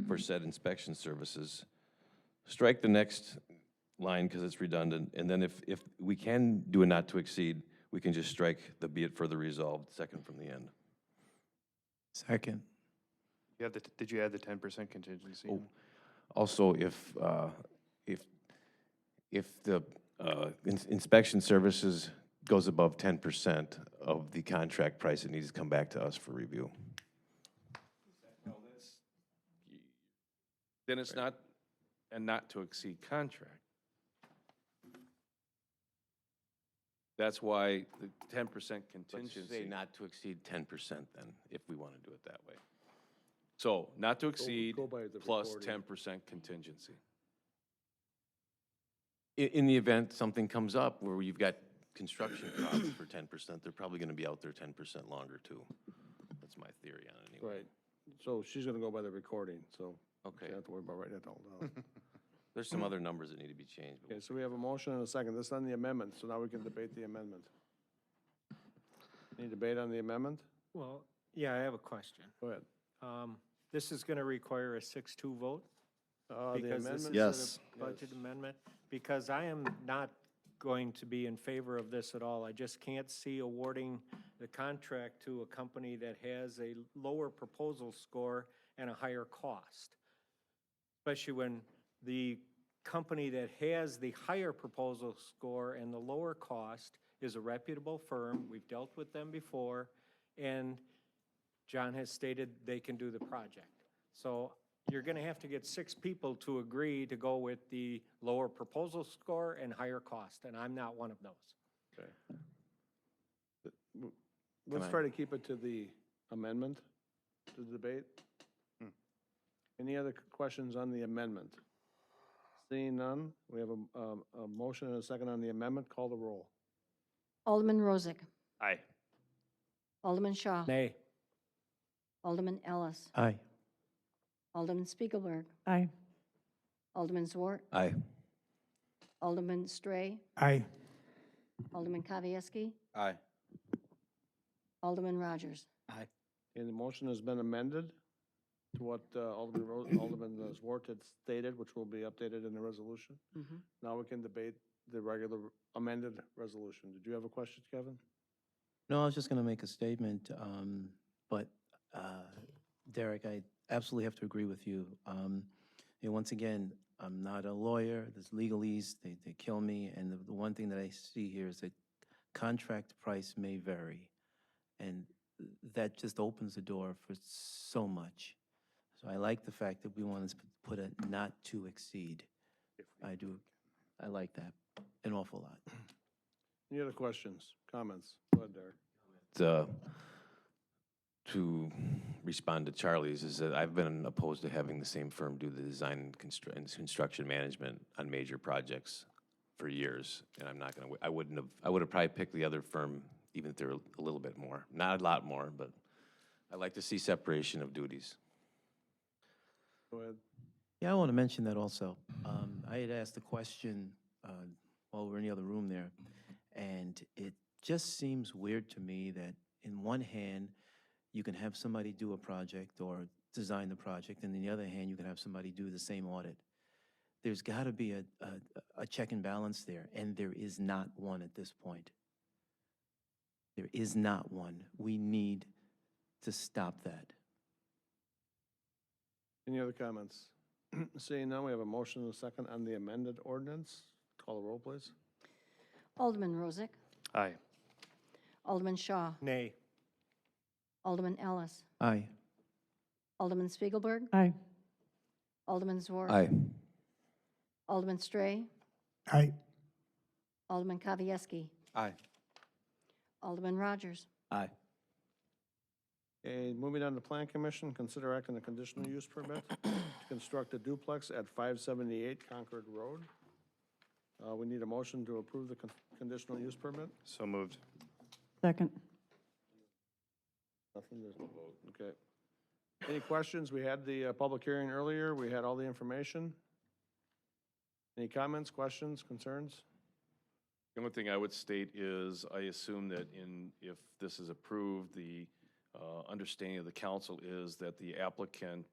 for said inspection services. Strike the next line because it's redundant, and then if we can do a not-to-exceed, we can just strike the be it further resolved second from the end. Second. Did you add the 10% contingency? Oh, also, if the inspection services goes above 10% of the contract price, it needs to come back to us for review. then it's not a not-to-exceed contract. That's why the 10% Let's just say contingency. not to exceed 10% then, if we want to do it that way. So, not to exceed go by the plus recording. 10% contingency. In the event something comes up where you've got construction costs for 10%, they're probably going to be out there 10% longer too. That's my theory on it anyway. Right. So she's gonna go by the recording, so. Okay. You don't have to worry about writing that all down. There's some other numbers that need to be changed. but Okay, so we have a motion and a second. This is on the amendment, so now we can debate the amendment. Any debate on the amendment? Well, yeah, I have a question. Go ahead. This is going to require a 6-2 vote? The Because this amendment? is Yes. a budget amendment? Because I am not going to be in favor of this at all. I just can't see awarding the contract to a company that has a lower proposal score and a higher cost. Especially when the company that has the higher proposal score and the lower cost is a reputable firm. We've dealt with them before, and John has stated they can do the project. So you're gonna have to get 6 people to agree to go with the lower proposal score and higher cost, and I'm not one of those. Okay. Let's I- try to keep it to the amendment, to the debate. Any other questions on the amendment? Seeing none, we have a motion and a second on the amendment. Call the roll. Alderman Rozak. Aye. Alderman Shaw. Nay. Alderman Ellis. Aye. Alderman Spiegelberg. Aye. Alderman Zwart. Aye. Alderman Stray. Aye. Alderman Kavieski. Aye. Alderman Rogers. And the motion has been amended to what Alderman Zwart had stated, which will be updated in the resolution. Now we can debate the regular amended resolution. Did you have a question, Kevin? No, I was just going to make a statement, but Derek, I absolutely have to agree with you. Once again, I'm not a lawyer. There's legalese, they kill me, and the one thing that I see here is that contract price may vary, and that just opens the door for so much. So I like the fact that we want to put a not to exceed. I do, I like that an awful lot. Any other questions, comments? Go ahead, Derek. To respond to Charlie's, is that I've been opposed to having the same firm do the design and construction management on major projects for years, and I'm not gonna, I would have probably picked the other firm, even if they're a little bit more. Not a lot more, but I like to see separation of duties. Go ahead. Yeah, I want to mention that also. I had asked a question while we were in the other room there, and it just seems weird to me that in one hand, you can have somebody do a project or design the project, and on the other hand, you can have somebody do the same audit. There's got to be a check and balance there, and there is not one at this point. There is not one. We need to stop that. Any other comments? Seeing none, we have a motion and a second on the amended ordinance. Call the roll, please. Alderman Rozak. Aye. Alderman Shaw. Nay. Alderman Ellis. Aye. Alderman Spiegelberg. Aye. Alderman Zwart. Aye. Alderman Stray. Aye. Alderman Kavieski. Aye. Alderman Rogers. Aye. Okay, moving on to Plan Commission, consider acting a conditional use permit to construct a duplex at 578 Concord Road. We need a motion to approve the conditional use permit. So moved. Second. Nothing, there's no vote. Okay. Any questions? We had the public hearing earlier. We had all the information. Any comments, questions, concerns? The only thing I would state is, I assume that if this is approved, the understanding of the council is that the applicant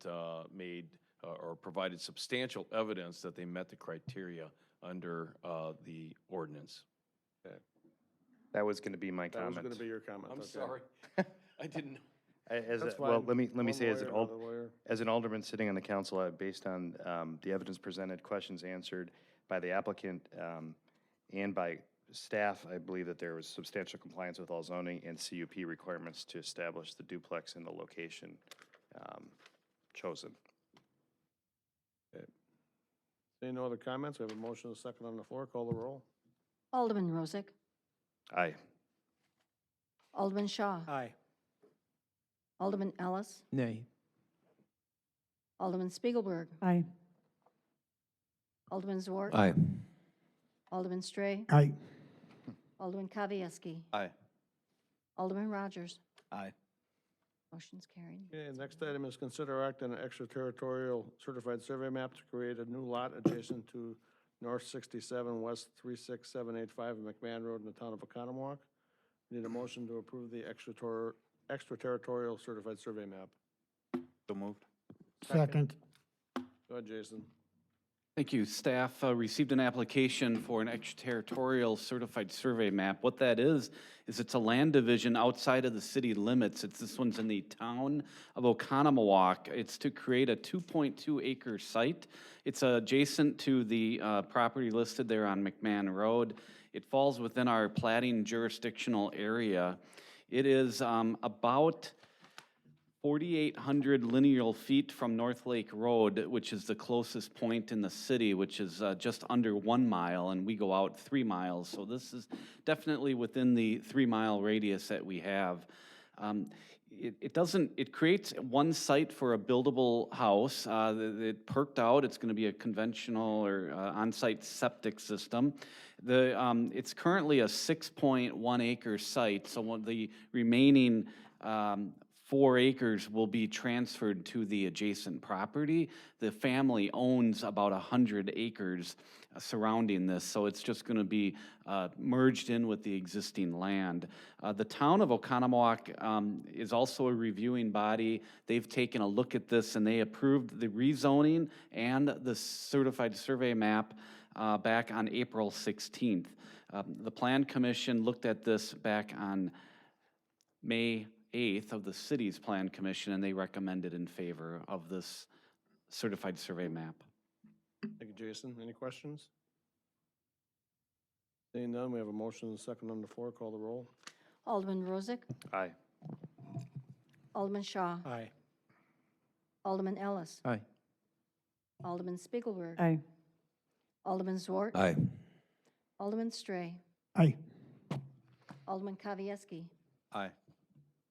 made or provided substantial evidence that they met the criteria under the ordinance. Okay. That was going to be my That was comment. going to be your comment. I'm okay. sorry. I didn't know. That's Well, fine. let me One say, lawyer, another lawyer. as an alderman sitting on the council, based on the evidence presented, questions answered by the applicant and by staff, I believe that there was substantial compliance with all zoning and CUP requirements to establish the duplex in the location chosen. Seeing no other comments, we have a motion and a second on the floor. Call the roll. Alderman Rozak. Aye. Alderman Shaw. Aye. Alderman Ellis. Nay. Alderman Spiegelberg. Aye. Alderman Zwart. Aye. Alderman Stray. Aye. Alderman Kavieski. Aye. Alderman Rogers. Aye. Motion's carried. Okay, next item is consider act on an extraterritorial certified survey map to create a new lot adjacent to North 67, West 36785 McMahon Road in the town of Oconomowoc. Need a motion to approve the extraterritorial certified survey map. So moved. Second. Go ahead, Jason. Thank you. Staff received an application for an extraterritorial certified survey map. What that is it's a land division outside of the city limits. This one's in the town of Oconomowoc. It's to create a 2.2 acre site. It's adjacent to the property listed there on McMahon Road. It falls within our platting jurisdictional area. It is about 4,800 linear feet from North Lake Road, which is the closest point in the city, which is just under 1 mile, and we go out 3 miles. So this is definitely within the 3 mile radius that we have. It creates one site for a buildable house. It perked out. It's going to be a conventional or on-site septic system. It's currently a 6.1 acre site, so the remaining 4 acres will be transferred to the adjacent property. The family owns about 100 acres surrounding this, so it's just going to be merged in with the existing land. The town of Oconomowoc is also a reviewing body. They've taken a look at this and they approved the rezoning and the certified survey map back on April 16th. The Plan Commission looked at this back on May 8th of the city's Plan Commission, and they recommended in favor of this certified survey map. Thank you, Jason. Any questions? Seeing none, we have a motion and a second on the floor. Call the roll. Alderman Rozak. Aye. Alderman Shaw. Aye. Alderman Ellis. Aye. Alderman Spiegelberg. Aye. Alderman Zwart. Aye. Alderman Stray. Aye. Alderman Kavieski. Aye.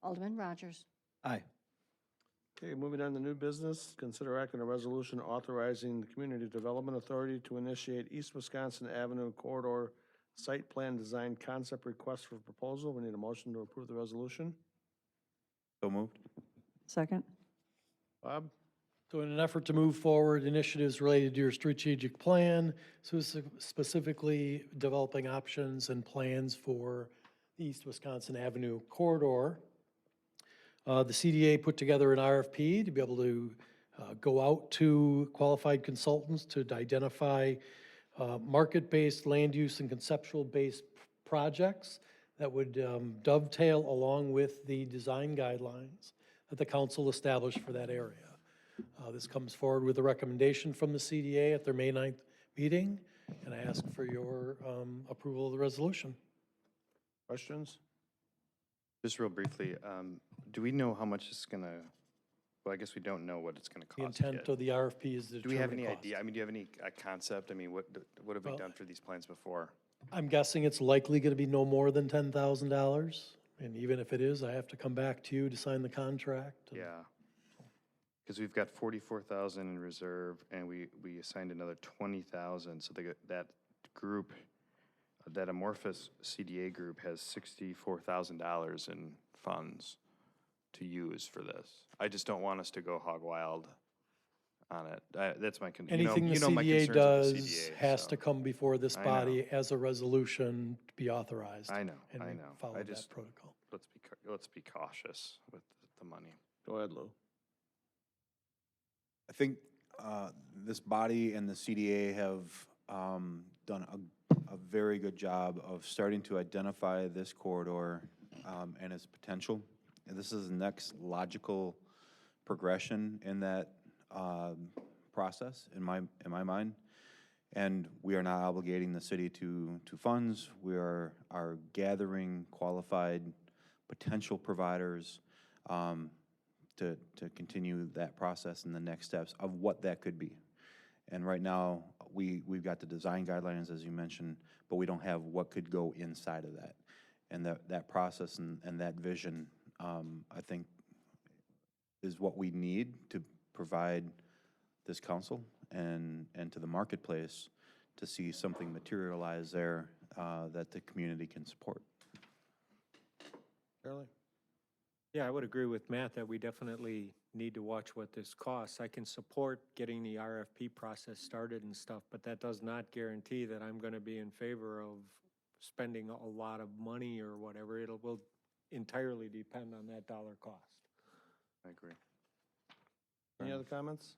Alderman Rogers. Aye. Okay, moving on to new business. Consider act on a resolution authorizing the Community Development Authority to initiate East Wisconsin Avenue Corridor Site Plan Design Concept Request for Proposal. We need a motion to approve the resolution. So moved. Second. Bob? So in an effort to move forward initiatives related to your strategic plan, so specifically developing options and plans for the East Wisconsin Avenue corridor, the CDA put together an RFP to be able to go out to qualified consultants to identify market-based, land use, and conceptual-based projects that would dovetail along with the design guidelines that the council established for that area. This comes forward with a recommendation from the CDA at their May 9th meeting, and I ask for your approval of the resolution. Questions? Just real briefly, do we know how much it's gonna, well, I guess we don't know what it's gonna The cost intent yet. of the RFP is to Do we have determine any cost. idea? I mean, do you have any concept? I mean, what have we Well- done for these plans before? I'm guessing it's likely going to be no more than $10,000, and even if it is, I have to come back to you to sign the contract. and- Yeah. Because we've got 44,000 in reserve, and we assigned another 20,000, so that group, that amorphous CDA group has $64,000 in funds to use for this. I just don't want us to go hog wild on it. That's my concern. Anything the my CDA concerns with does the CDA, has so. to come before this I know. body as a resolution to be authorized. I know, and I we know. follow I that just, protocol. let's be cautious with the money. Go ahead, Lou. I think this body and the CDA have done a very good job of starting to identify this corridor and its potential. And this is the next logical progression in that process, in my mind. And we are not obligating the city to funds. We are gathering qualified potential providers to continue that process and the next steps of what that could be. And right now, we've got the design guidelines, as you mentioned, but we don't have what could go inside of that. And that process and that vision, I think, is what we need to provide this council and to the marketplace to see something materialize there that the community can support. Shirley? Yeah, I would agree with Matt that we definitely need to watch what this costs. I can support getting the RFP process started and stuff, but that does not guarantee that I'm gonna be in favor of spending a lot of money or whatever. Will entirely depend on that dollar cost. I agree. Any other comments?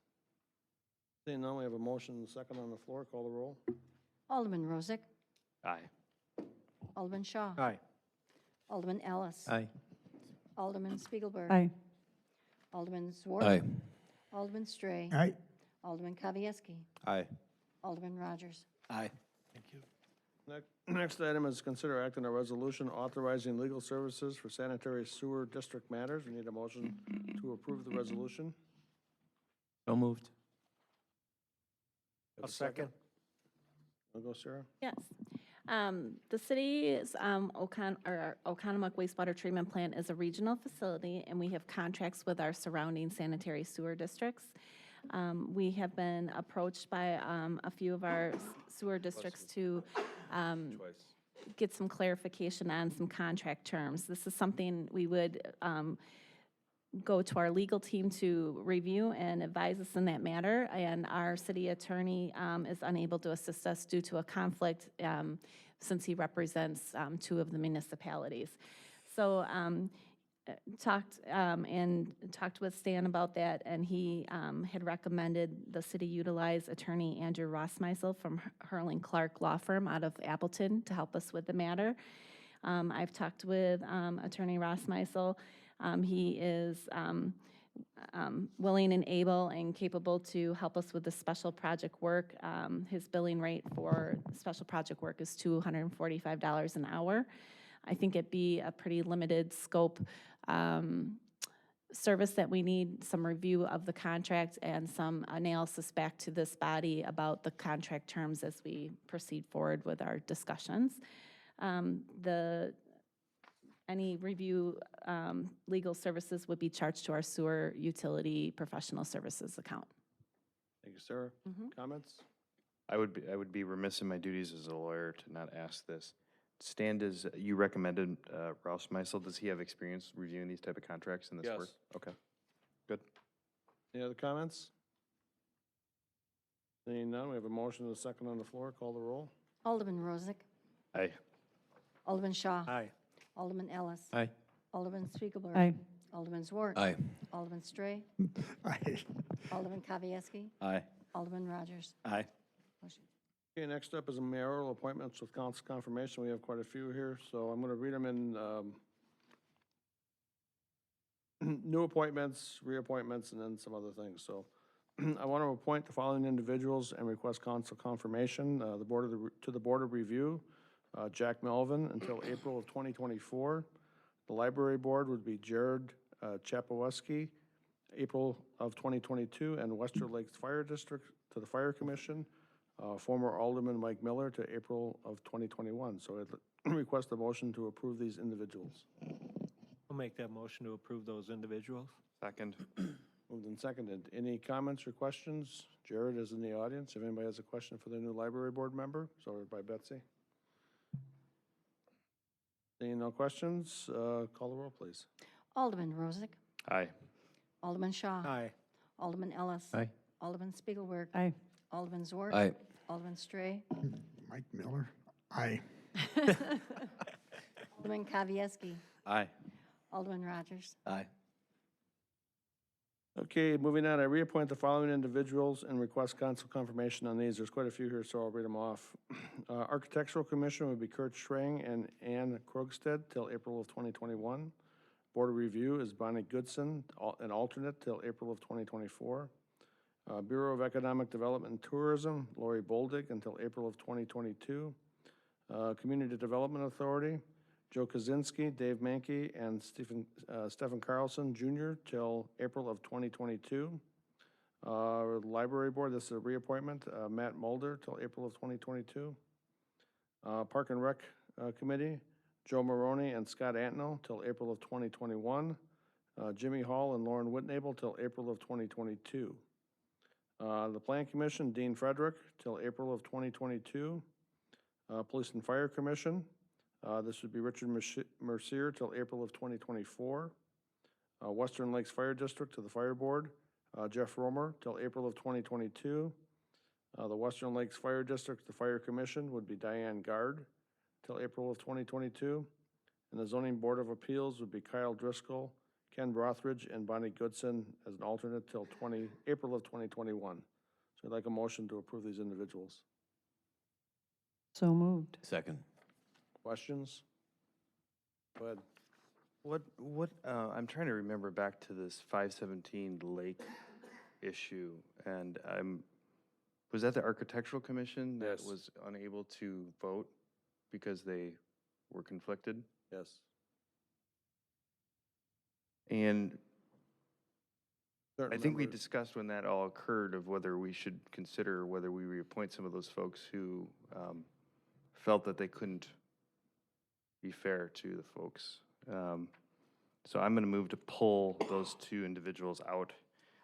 Seeing none, we have a motion and a second on the floor. Call the roll. Alderman Rozak. Aye. Alderman Shaw. Aye. Alderman Ellis. Aye. Alderman Spiegelberg. Aye. Alderman Zwart. Aye. Alderman Stray. Aye. Alderman Kavieski. Aye. Alderman Rogers. Aye. Thank you. Next item is consider acting on a resolution authorizing legal services for sanitary sewer district matters. We need a motion to approve the resolution. So moved. Have A second. I'll go, Sarah. Yes. The city's Oconomowoc wastewater treatment plant is a regional facility, and we have contracts with our surrounding sanitary sewer districts. We have been approached by a few of our sewer districts to get some clarification on some contract terms. This is something we would go to our legal team to review and advise us in that matter, and our city attorney is unable to assist us due to a conflict since he represents two of the municipalities. So talked with Stan about that, and he had recommended the city utilize attorney Andrew Rossmeisel from Hurling Clark Law Firm out of Appleton to help us with the matter. I've talked with attorney Rossmeisel. He is willing and able and capable to help us with the special project work. His billing rate for special project work is $245 an hour. I think it'd be a pretty limited scope service that we need, some review of the contract and some analysis back to this body about the contract terms as we proceed forward with our discussions. Any review legal services would be charged to our sewer utility professional services account. Thank you, Sarah. Comments? I would be remiss in my duties as a lawyer to not ask this. Stan, you recommended Rouse Meisel. Does he have experience reviewing these type of contracts in this work? Yes. Okay, good. Any other comments? Seeing none, we have a motion and a second on the floor. Call the roll. Alderman Rozak. Aye. Alderman Shaw. Aye. Alderman Ellis. Aye. Alderman Spiegelberg. Aye. Alderman Zwart. Aye. Alderman Stray. Aye. Alderman Kavieski. Aye. Alderman Rogers. Aye. Motion. Okay, next up is mayoral appointments with council confirmation. We have quite a few here, so I'm going to read them in new appointments, reappointments, and then some other things. So I want to appoint the following individuals and request council confirmation. To the Board of Review, Jack Melvin until April of 2024. The Library Board would be Jared Chapowski, April of 2022, and Western Lakes Fire District to the Fire Commission. Former Alderman Mike Miller to April of 2021. So I'd request a motion to approve these individuals. I'll make that motion to approve those individuals. Second. Moved and seconded. Any comments or questions? Jared is in the audience. If anybody has a question for the new library board member, so by Betsy. Seeing no questions, call the roll, please. Alderman Rozak. Aye. Alderman Shaw. Aye. Alderman Ellis. Aye. Alderman Spiegelberg. Aye. Alderman Zwart. Aye. Alderman Stray. Mike Miller. Aye. Alderman Kavieski. Aye. Alderman Rogers. Aye. Okay, moving on, I reappoint the following individuals and request council confirmation on these. There's quite a few here, so I'll read them off. Architectural Commission would be Kurt Schrang and Ann Krogstead till April of 2021. Board of Review is Bonnie Goodson, an alternate till April of 2024. Bureau of Economic Development and Tourism, Lori Boldig until April of 2022. Community Development Authority, Joe Kaczynski, Dave Mankey, and Stephen Carlson Jr. till April of 2022. Library Board, this is a reappointment, Matt Mulder till April of 2022. Park and Rec Committee, Joe Maroney and Scott Antno till April of 2021. Jimmy Hall and Lauren Whitnable till April of 2022. The Plan Commission, Dean Frederick till April of 2022. Police and Fire Commission, this would be Richard Mercier till April of 2024. Western Lakes Fire District to the Fire Board, Jeff Romer till April of 2022. The Western Lakes Fire District, the Fire Commission would be Diane Gard till April of 2022. And the Zoning Board of Appeals would be Kyle Driscoll, Ken Brothridge, and Bonnie Goodson as an alternate till April of 2021. So I'd like a motion to approve these individuals. So moved. Second. Questions? Go ahead. I'm trying to remember back to this 517 Lake issue, and was that the Architectural Commission that Yes. was unable to vote because they were conflicted? Yes. And Certain I think we members- discussed when that all occurred of whether we should consider whether we reappoint some of those folks who felt that they couldn't be fair to the folks. So I'm going to move to pull those two individuals out.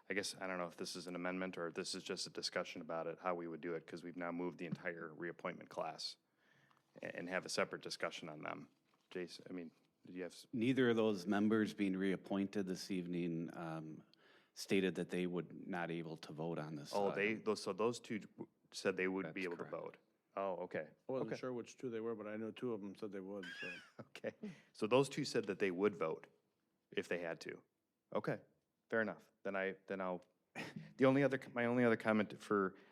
I guess, I don't know if this is an amendment or if this is just a discussion about it, how we would do it, because we've now moved the entire reappointment class and have a separate discussion on them. Jason, I mean, did you have? Neither of those members being reappointed this evening stated that they would not able to vote on this. Oh, item. so those two said they would be That's able correct. to vote. Oh, okay. I wasn't Okay. sure which two they were, but I know two of them said they would, so. Okay, so those two said that they would vote if they had to. Okay, fair enough. Then I'll, my only other comment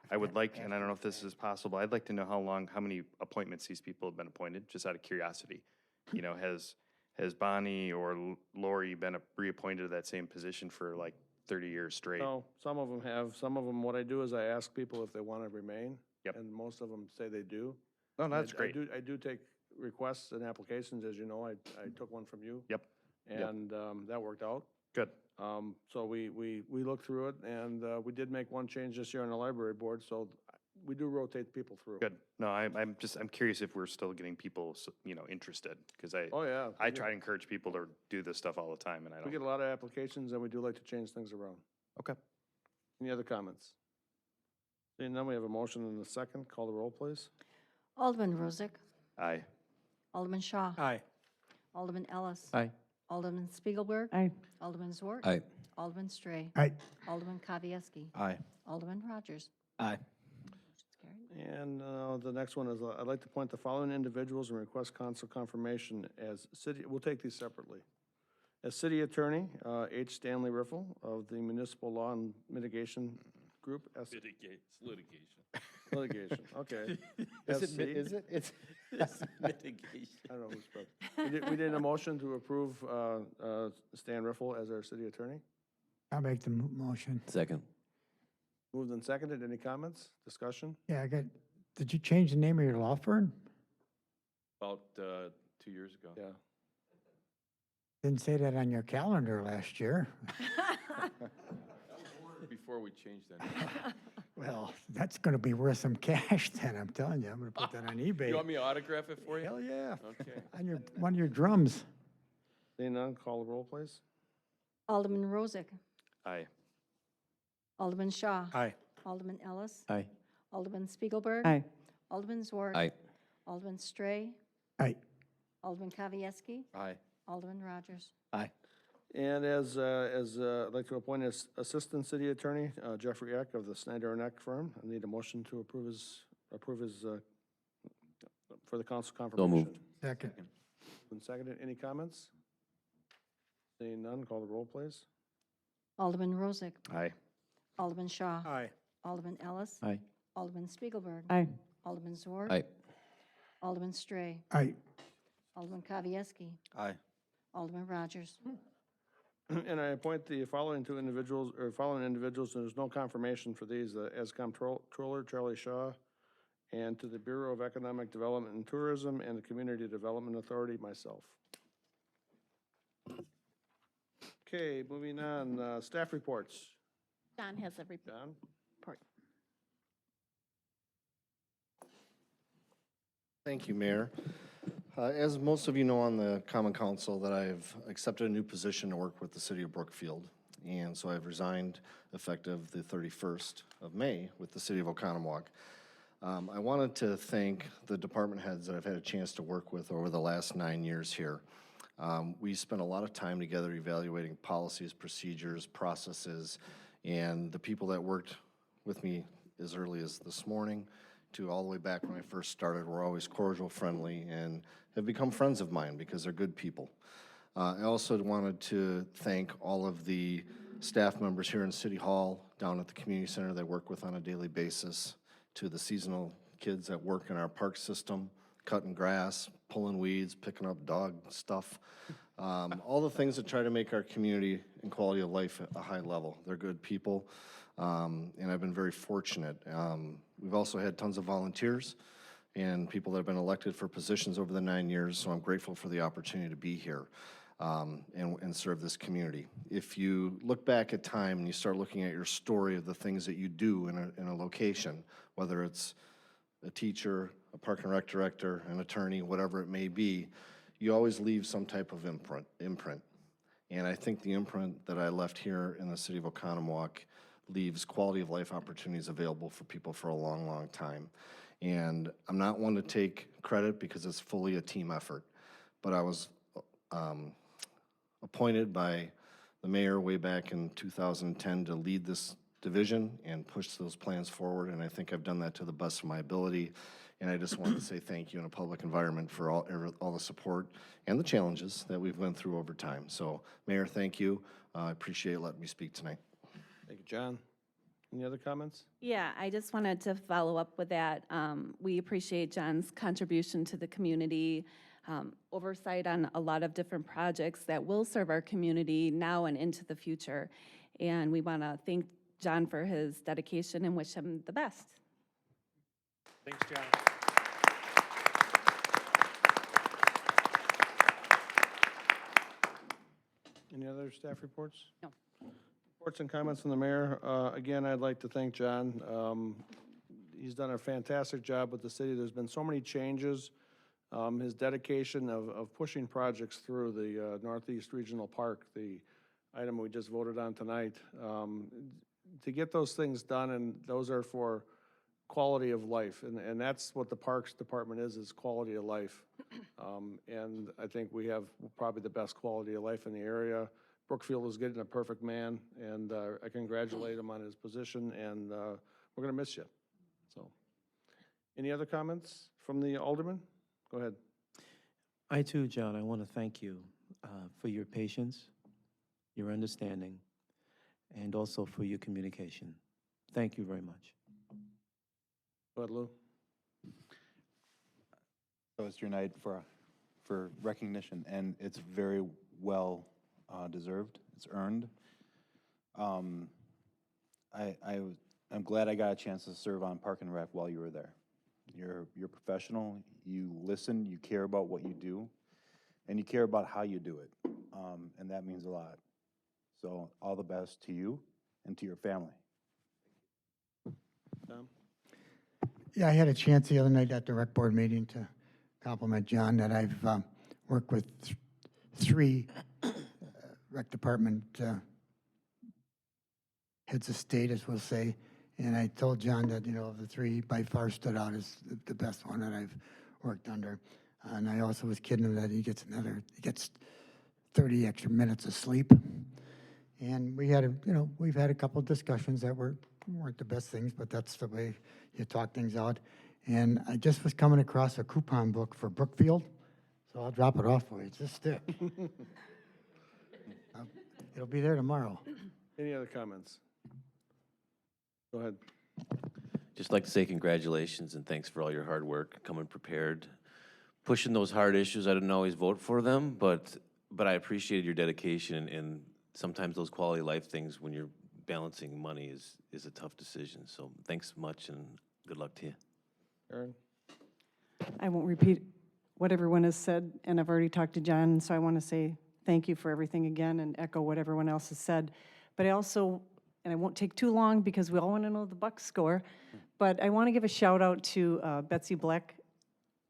I would like, and I don't know if this is possible, I'd like to know how many appointments these people have been appointed, just out of curiosity. You know, has Bonnie or Lori been reappointed to that same position for like 30 years straight? No, some of them have. Some of them, what I do is I ask people if they want to remain. Yep. And most of them say they do. No, And that's great. I do take requests and applications, as you know. I took one from you. Yep. Yep. And that worked out. Good. So we looked through it, and we did make one change this year on the library board, so we do rotate people through. Good. No, I'm curious if we're still getting people, interested, because Oh, yeah. I try to encourage people to do this stuff all the time, and I We don't. get a lot of applications, and we do like to change things around. Okay. Any other comments? Seeing none, we have a motion and a second. Call the roll, please. Alderman Rozak. Aye. Alderman Shaw. Aye. Alderman Ellis. Aye. Alderman Spiegelberg. Aye. Alderman Zwart. Aye. Alderman Stray. Aye. Alderman Kavieski. Aye. Alderman Rogers. Aye. Motion's carried. And the next one is, I'd like to appoint the following individuals and request council confirmation as city, we'll take these separately. As city attorney, H. Stanley Riffle of the Municipal Law and Mitigation Group. Litigation, okay. SC. It's mitigation. I don't know who's spoke. We did a motion to approve Stan Riffle as our city attorney. I'll make the motion. Second. Moved and seconded. Any comments, discussion? Yeah, did you change the name of your law firm? About 2 years ago. Yeah. Didn't say that on your calendar last year. Before we changed that. Well, that's gonna be worth some cash then, I'm telling you. I'm gonna put that on eBay. You want me to autograph it for you? Hell, yeah. Okay. On one of your drums. Seeing none, call the roll, please. Alderman Rozak. Aye. Alderman Shaw. Aye. Alderman Ellis. Aye. Alderman Spiegelberg. Aye. Alderman Zwart. Aye. Alderman Stray. Aye. Alderman Kavieski. Aye. Alderman Rogers. Aye. And as I'd like to appoint as Assistant City Attorney, Jeffrey Eck of the Snyder and Eck firm. I need a motion to approve his for the council confirmation. moved. Second. And seconded. Any comments? Seeing none, call the roll, please. Alderman Rozak. Aye. Alderman Shaw. Aye. Alderman Ellis. Aye. Alderman Spiegelberg. Aye. Alderman Zwart. Aye. Alderman Stray. Aye. Alderman Kavieski. Aye. Alderman Rogers. And I appoint the following individuals, and there's no confirmation for these, the ESCOM Controller, Charlie Shaw, and to the Bureau of Economic Development and Tourism and the Community Development Authority, myself. Okay, moving on, staff reports. John has a report. John? Thank you, Mayor. As most of you know on the Common Council, that I've accepted a new position to work with the city of Brookfield. And so I've resigned effective the 31st of May with the city of Oconomowoc. I wanted to thank the department heads that I've had a chance to work with over the last 9 years here. We spent a lot of time together evaluating policies, procedures, processes, and the people that worked with me as early as this morning to all the way back when I first started were always cordial, friendly, and have become friends of mine because they're good people. I also wanted to thank all of the staff members here in City Hall, down at the community center that I work with on a daily basis, to the seasonal kids that work in our park system, cutting grass, pulling weeds, picking up dog stuff. All the things that try to make our community and quality of life at a high level. They're good people, and I've been very fortunate. We've also had tons of volunteers and people that have been elected for positions over the 9 years, so I'm grateful for the opportunity to be here and serve this community. If you look back at time and you start looking at your story of the things that you do in a location, whether it's a teacher, a park and rec director, an attorney, whatever it may be, you always leave some type of imprint. And I think the imprint that I left here in the city of Oconomowoc leaves quality of life opportunities available for people for a long, long time. And I'm not one to take credit because it's fully a team effort, but I was appointed by the mayor way back in 2010 to lead this division and push those plans forward, and I think I've done that to the best of my ability. And I just want to say thank you in a public environment for all the support and the challenges that we've went through over time. So, Mayor, thank you. I appreciate letting me speak tonight. Thank you, John. Any other comments? Yeah, I just wanted to follow up with that. We appreciate John's contribution to the community, oversight on a lot of different projects that will serve our community now and into the future. And we want to thank John for his dedication and wish him the best. Thanks, John. Any other staff reports? No. Reports and comments from the mayor. Again, I'd like to thank John. He's done a fantastic job with the city. There's been so many changes. His dedication of pushing projects through the Northeast Regional Park, the item we just voted on tonight, to get those things done, and those are for quality of life, and that's what the Parks Department is quality of life. And I think we have probably the best quality of life in the area. Brookfield is getting a perfect man, and I congratulate him on his position, and we're gonna miss you. So, any other comments from the alderman? Go ahead. I too, John, I want to thank you for your patience, your understanding, and also for your communication. Thank you very much. Go ahead, Lou. So it's your night for recognition, and it's very well deserved. It's earned. I'm glad I got a chance to serve on Park and Rec while you were there. You're professional. You listen. You care about what you do, and you care about how you do it, and that means a lot. So all the best to you and to your family. Tom? Yeah, I had a chance the other night at the rec board meeting to compliment John that I've worked with three rec department heads of state, as we'll say, and I told John that, you know, of the three, by far stood out as the best one that I've worked under. And I also was kidding him that he gets 30 extra minutes of sleep. And we had we've had a couple of discussions that weren't the best things, but that's the way you talk things out. And I just was coming across a coupon book for Brookfield, so I'll drop it off for you. It's a stick. It'll be there tomorrow. Any other comments? Go ahead. Just like to say congratulations and thanks for all your hard work, coming prepared, pushing those hard issues. I didn't always vote for them, but I appreciated your dedication, and sometimes those quality of life things when you're balancing money is a tough decision. So thanks much and good luck to you. Aaron? I won't repeat what everyone has said, and I've already talked to John, so I want to say thank you for everything again and echo what everyone else has said. But I also and I won't take too long because we all want to know the Bucks score. But I want to give a shout out to Betsy Black,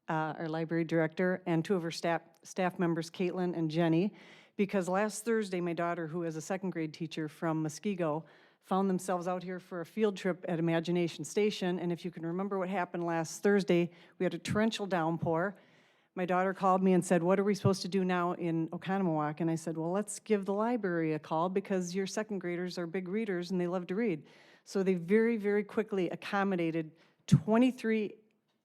our library director, and two of her staff members, Caitlin and Jenny, because last Thursday, my daughter, who is a second grade teacher from Muskego, found themselves out here for a field trip at Imagination Station. And if you can remember what happened last Thursday, we had a torrential downpour. My daughter called me and said, what are we supposed to do now in Oconomowoc? And I said, well, let's give the library a call because your second graders are big readers and they love to read. So they very, very quickly accommodated 23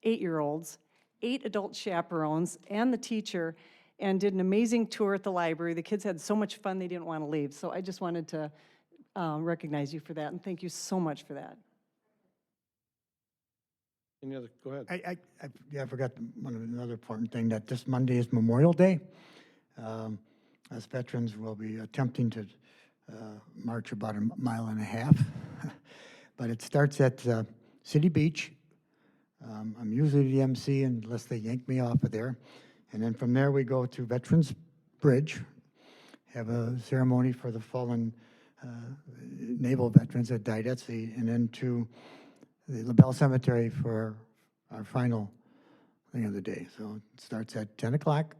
8-year-olds, 8 adult chaperones, and the teacher, and did an amazing tour at the library. The kids had so much fun they didn't want to leave. So I just wanted to recognize you for that, and thank you so much for that. Any other, go ahead. I forgot another important thing, that this Monday is Memorial Day. As veterans, we'll be attempting to march about a mile and a half. But it starts at City Beach. I'm usually the MC unless they yank me off of there. And then from there, we go to Veterans Bridge, have a ceremony for the fallen naval veterans that died at sea, and then to the LaBelle Cemetery for our final thing of the day. So it starts at 10 o'clock,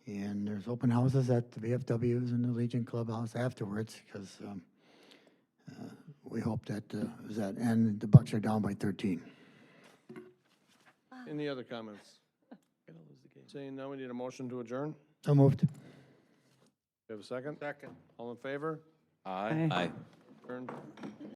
and there's open houses at the VFWs and the Legion Clubhouse afterwards, because we hope that and the Bucks are down by 13. Any other comments? Seeing none, we need a motion to adjourn. So moved. We have a second? Second. All in favor? Aye. Adjourned.